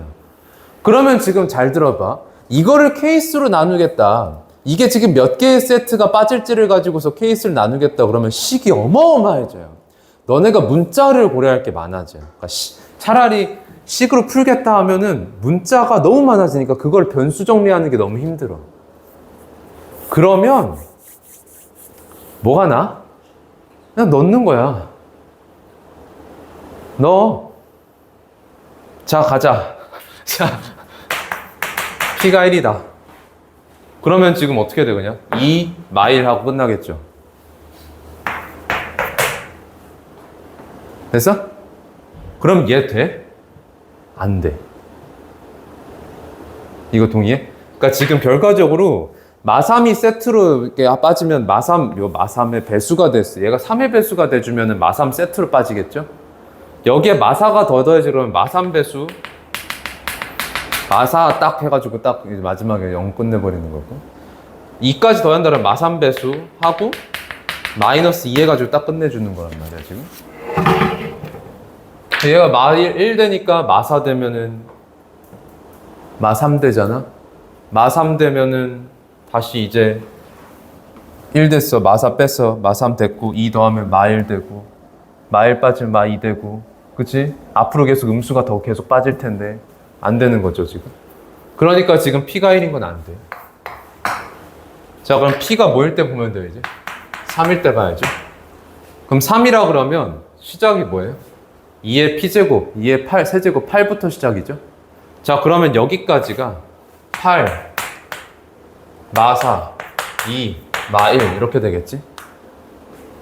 S3: 그러면 지금 잘 들어봐. 이거를 케이스로 나누겠다. 이게 지금 몇 개의 세트가 빠질지를 가지고서 케이스를 나누겠다 그러면 식이 어마어마해져요. 너네가 문자를 고려할 게 많아져. 그러니까 차라리 식으로 풀겠다 하면은 문자가 너무 많아지니까 그걸 변수 정리하는 게 너무 힘들어. 그러면 뭐가 나? 그냥 넣는 거야. 넣어. 자, 가자. 자, P가 1이다. 그러면 지금 어떻게 돼, 그냥? 2 마일 하고 끝나겠죠. 됐어? 그럼 얘 돼? 안 돼. 이거 동의해? 그러니까 지금 결과적으로 마3이 세트로 이렇게 빠지면 마3의 배수가 됐어. 얘가 3의 배수가 돼주면 마3 세트로 빠지겠죠? 여기에 마4가 더 더해지면 마3 배수, 마4 딱 해가지고 딱 마지막에 0 끝내버리는 거고, 2까지 더한다면 마3 배수 하고 마이너스 2 해가지고 딱 끝내주는 거란 말이야, 지금. 얘가 마1 되니까 마4 되면은 마3 되잖아? 마3 되면은 다시 이제 1 됐어. 마4 뺐어. 마3 됐고, 2 더하면 마1 되고, 마1 빠지면 마2 되고, 그치? 앞으로 계속 음수가 더 계속 빠질 텐데 안 되는 거죠, 지금. 그러니까 지금 P가 1인 건 안 돼. 자, 그럼 P가 뭐일 때 보면 돼요, 이제? 3일 때 봐야죠. 그럼 3이라 그러면 시작이 뭐예요? 2의 P제곱, 2의 8, 세제곱 8부터 시작이죠. 자, 그러면 여기까지가 8, 마4, 2, 마1 이렇게 되겠지?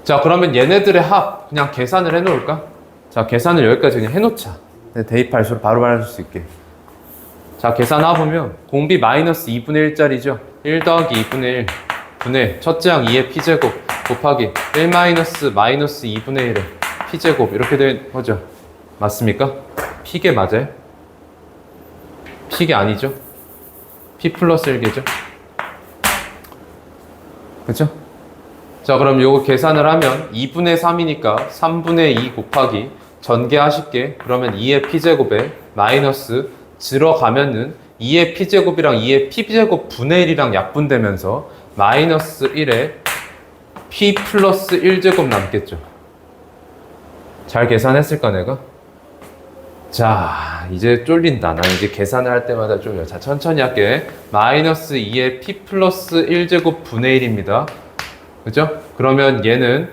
S3: 자, 그러면 얘네들의 합 그냥 계산을 해놓을까? 자, 계산을 여기까지 그냥 해놓자. 대입할 수로 바로 말할 수 있게. 자, 계산해보면 공비 마이너스 2분의 1짜리죠. 1 더하기 2분의 1 분의 첫째 항 2의 P제곱 곱하기 1 마이너스 2분의 1의 P제곱 이렇게 된 거죠. 맞습니까? P계 맞아요? P계 아니죠? P 플러스 1계죠? 그쵸? 자, 그럼 요거 계산을 하면 2분의 3이니까 3분의 2 곱하기 전개하실게. 그러면 2의 P제곱에 마이너스 들어가면은 2의 P제곱이랑 2의 P제곱 분의 1이랑 약분되면서 마이너스 1에 P 플러스 1제곱 남겠죠. 잘 계산했을까 내가? 자, 이제 쫄린다. 나 이제 계산을 할 때마다 쫄려. 자, 천천히 할게. 마이너스 2의 P 플러스 1제곱 분의 1입니다. 그죠? 그러면 얘는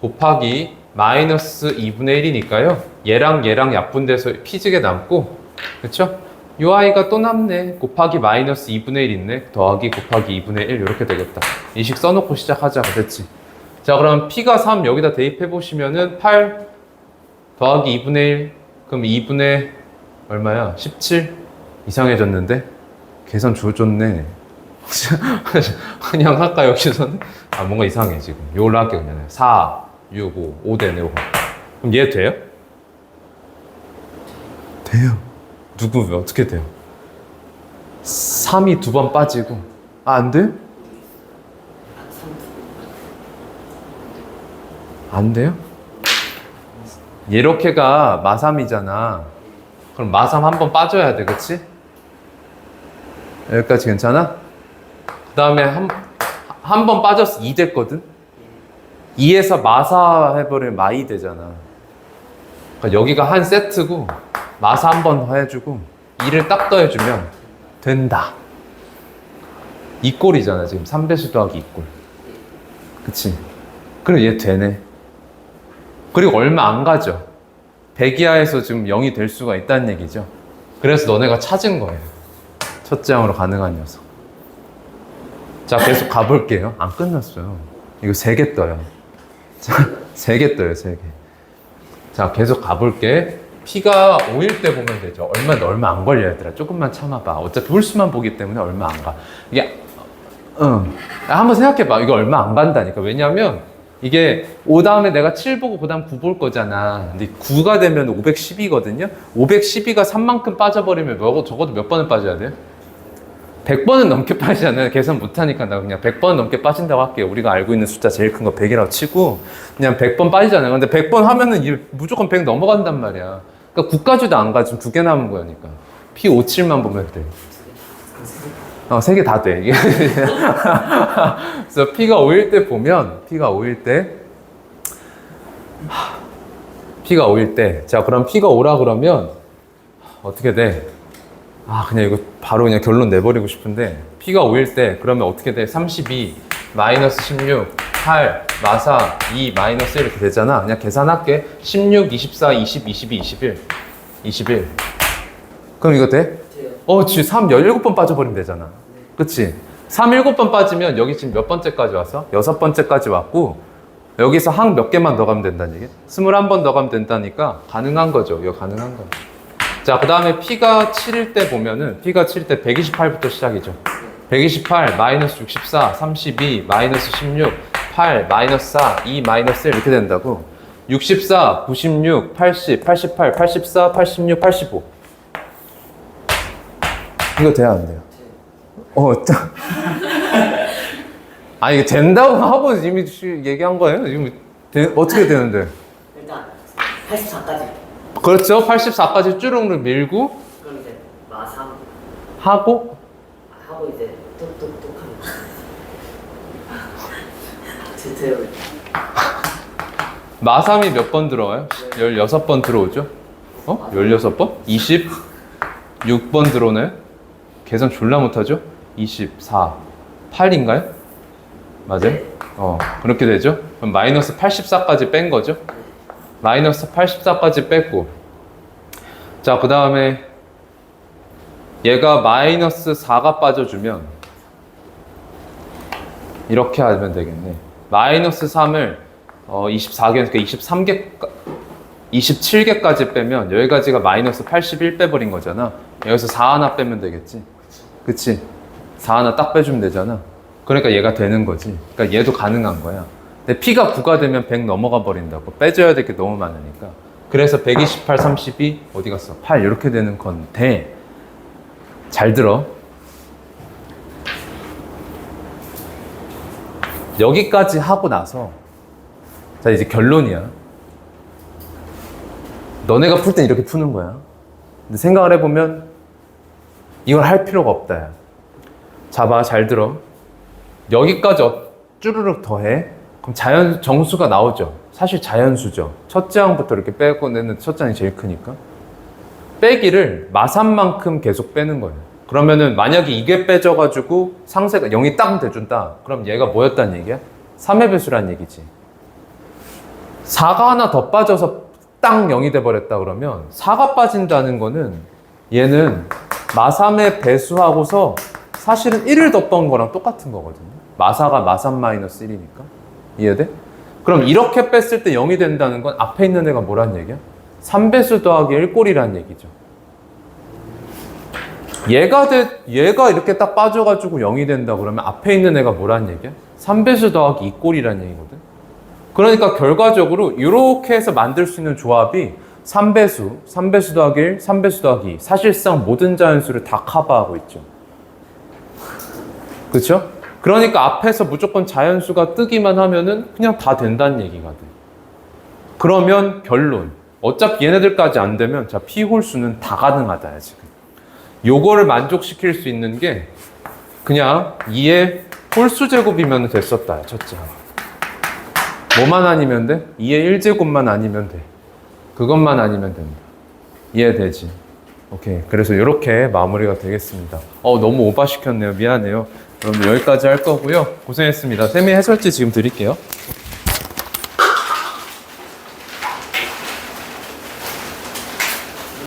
S3: 곱하기 마이너스 2분의 1이니까요. 얘랑 약분돼서 P지게 남고, 그쵸? 요 아이가 또 남네. 곱하기 마이너스 2분의 1 있네. 더하기 곱하기 2분의 1 이렇게 되겠다. 이 식 써놓고 시작하자. 됐지? 자, 그럼 P가 3 여기다 대입해보시면은 8 더하기 2분의 1 그럼 2분의 얼마야? 17? 이상해졌는데? 계산 좋네. 그냥 할까 여기서는? 아, 뭔가 이상해 지금. 요걸로 할게 그냥. 4, 6, 5, 5 되네. 5. 그럼 얘 돼요? 돼요. 누구 왜 어떻게 돼요? 3이 2번 빠지고. 아, 안 돼요? 안 돼요? 이렇게가 마3이잖아. 그럼 마3 한 번 빠져야 돼, 그치? 여기까지 괜찮아? 그 다음에 한 번 빠져서 2 됐거든? 2에서 마사 해버리면 마이 되잖아. 그러니까 여기가 한 세트고 마사 한 번 더 해주고 2를 딱 더해주면 된다. 이 꼴이잖아 지금. 3배수 더하기 2꼴. 그치? 그럼 얘 되네. 그리고 얼마 안 가죠. 100 이하에서 지금 0이 될 수가 있다는 얘기죠. 그래서 너네가 찾은 거예요. 첫째 항으로 가능한 녀석. 자, 계속 가볼게요. 안 끝났어요. 이거 3개 떠요. 자, 3개 떠요, 3개. 자, 계속 가볼게. P가 5일 때 보면 되죠. 얼마 안 걸려, 얘들아. 조금만 참아봐. 어차피 홀수만 보기 때문에 얼마 안 가. 이게, 한번 생각해봐. 이거 얼마 안 간다니까. 왜냐면, 이게 5 다음에 내가 7 보고 그 다음 9 볼 거잖아. 근데 9가 되면 512거든요? 512가 3만큼 빠져버리면 적어도 몇 번은 빠져야 돼요? 100번은 넘게 빠지잖아요. 계산 못하니까 나 그냥 100번 넘게 빠진다고 할게요. 우리가 알고 있는 숫자 제일 큰 거 100이라고 치고 그냥 100번 빠지잖아요. 근데 100번 하면은 무조건 100 넘어간단 말이야. 그러니까 9까지도 안 가. 지금 2개 남은 거니까. P57만 보면 돼. 3개 다 돼. 이게. 그래서 P가 5일 때 보면, P가 5일 때, 자, 그럼 P가 5라 그러면, 어떻게 돼? 그냥 이거 바로 그냥 결론 내버리고 싶은데, P가 5일 때, 그러면 어떻게 돼? 32, 마이너스 16, 8, 마사, 2, 마이너스 1 이렇게 되잖아. 그냥 계산할게. 16, 24, 20, 22, 21. 21. 그럼 이거 돼? 지금 3, 17번 빠져버리면 되잖아. 그치? 3, 7번 빠지면 여기 지금 몇 번째까지 왔어? 6번째까지 왔고, 여기서 항 몇 개만 더 가면 된다는 얘기? 21번 더 가면 된다니까 가능한 거죠. 이거 가능한 거야. 자, 그 다음에 P가 7일 때 보면은, P가 7일 때 128부터 시작이죠. 128, 마이너스 64, 32, 마이너스 16, 8, 마이너스 4, 2, 마이너스 1 이렇게 된다고. 64, 96, 80, 88, 84, 86, 85. 이거 돼야 안 돼요? 이게 된다고 하고 이미 얘기한 거예요? 지금 어떻게 되는데?
S1: 일단 84까지.
S3: 그렇죠. 84까지 쭈룩 밀고
S1: 그럼 이제 마삼
S3: 하고
S1: 이제 뚝뚝뚝 하면 제대로.
S3: 마삼이 몇 번 들어와요? 16번 들어오죠? 16번? 26번 들어오나요? 계산 졸라 못하죠? 24, 8인가요? 맞아요? 그렇게 되죠? 그럼 마이너스 84까지 뺀 거죠? 마이너스 84까지 뺐고, 자, 그 다음에 얘가 마이너스 4가 빠져주면 이렇게 하면 되겠네. 마이너스 3을 24개, 그러니까 27개까지 빼면 여기까지가 마이너스 81 빼버린 거잖아. 여기서 4 하나 빼면 되겠지. 그치? 4 하나 딱 빼주면 되잖아. 그러니까 얘가 되는 거지. 그러니까 얘도 가능한 거야. 근데 P가 9가 되면 100 넘어가 버린다고. 빼줘야 될 게 너무 많으니까. 그래서 128, 32, 어디 갔어? 8 이렇게 되는 건데, 잘 들어. 여기까지 하고 나서, 자, 이제 결론이야. 너네가 풀 땐 이렇게 푸는 거야. 근데 생각을 해보면 이걸 할 필요가 없다. 야. 자, 봐, 잘 들어. 여기까지 쭈르륵 더해. 그럼 정수가 나오죠. 사실 자연수죠. 첫째 항부터 이렇게 빼고 내는 첫째 항이 제일 크니까. 빼기를 마산만큼 계속 빼는 거예요. 그러면은 만약에 이게 빼져가지고 상세가 0이 딱 돼준다. 그럼 얘가 뭐였다는 얘기야? 3의 배수란 얘기지. 4가 하나 더 빠져서 딱 0이 돼버렸다 그러면 4가 빠진다는 거는 얘는 마3의 배수하고서 사실은 1을 덧본 거랑 똑같은 거거든요. 마사가 마3 마이너스 1이니까. 이해돼? 그럼 이렇게 뺐을 때 0이 된다는 건 앞에 있는 애가 뭐란 얘기야? 3배수 더하기 1꼴이란 얘기죠. 얘가 이렇게 딱 빠져가지고 0이 된다 그러면 앞에 있는 애가 뭐란 얘기야? 3배수 더하기 2꼴이란 얘기거든. 그러니까 결과적으로 이렇게 해서 만들 수 있는 조합이 3배수 더하기 1, 3배수 더하기 2. 사실상 모든 자연수를 다 커버하고 있죠. 그렇죠? 그러니까 앞에서 무조건 자연수가 뜨기만 하면은 그냥 다 된다는 얘기가 돼. 그러면 결론. 어차피 얘네들까지 안 되면 자, P홀수는 다 가능하다, 지금. 요거를 만족시킬 수 있는 게 그냥 2의 홀수 제곱이면 됐었다. 첫째. 뭐만 아니면 돼? 2의 1제곱만 아니면 돼. 그것만 아니면 된다. 이해되지? 오케이. 그래서 이렇게 마무리가 되겠습니다. 너무 오버시켰네요. 미안해요. 그럼 여기까지 할 거고요. 고생했습니다. 쌤이 해설지 지금 드릴게요.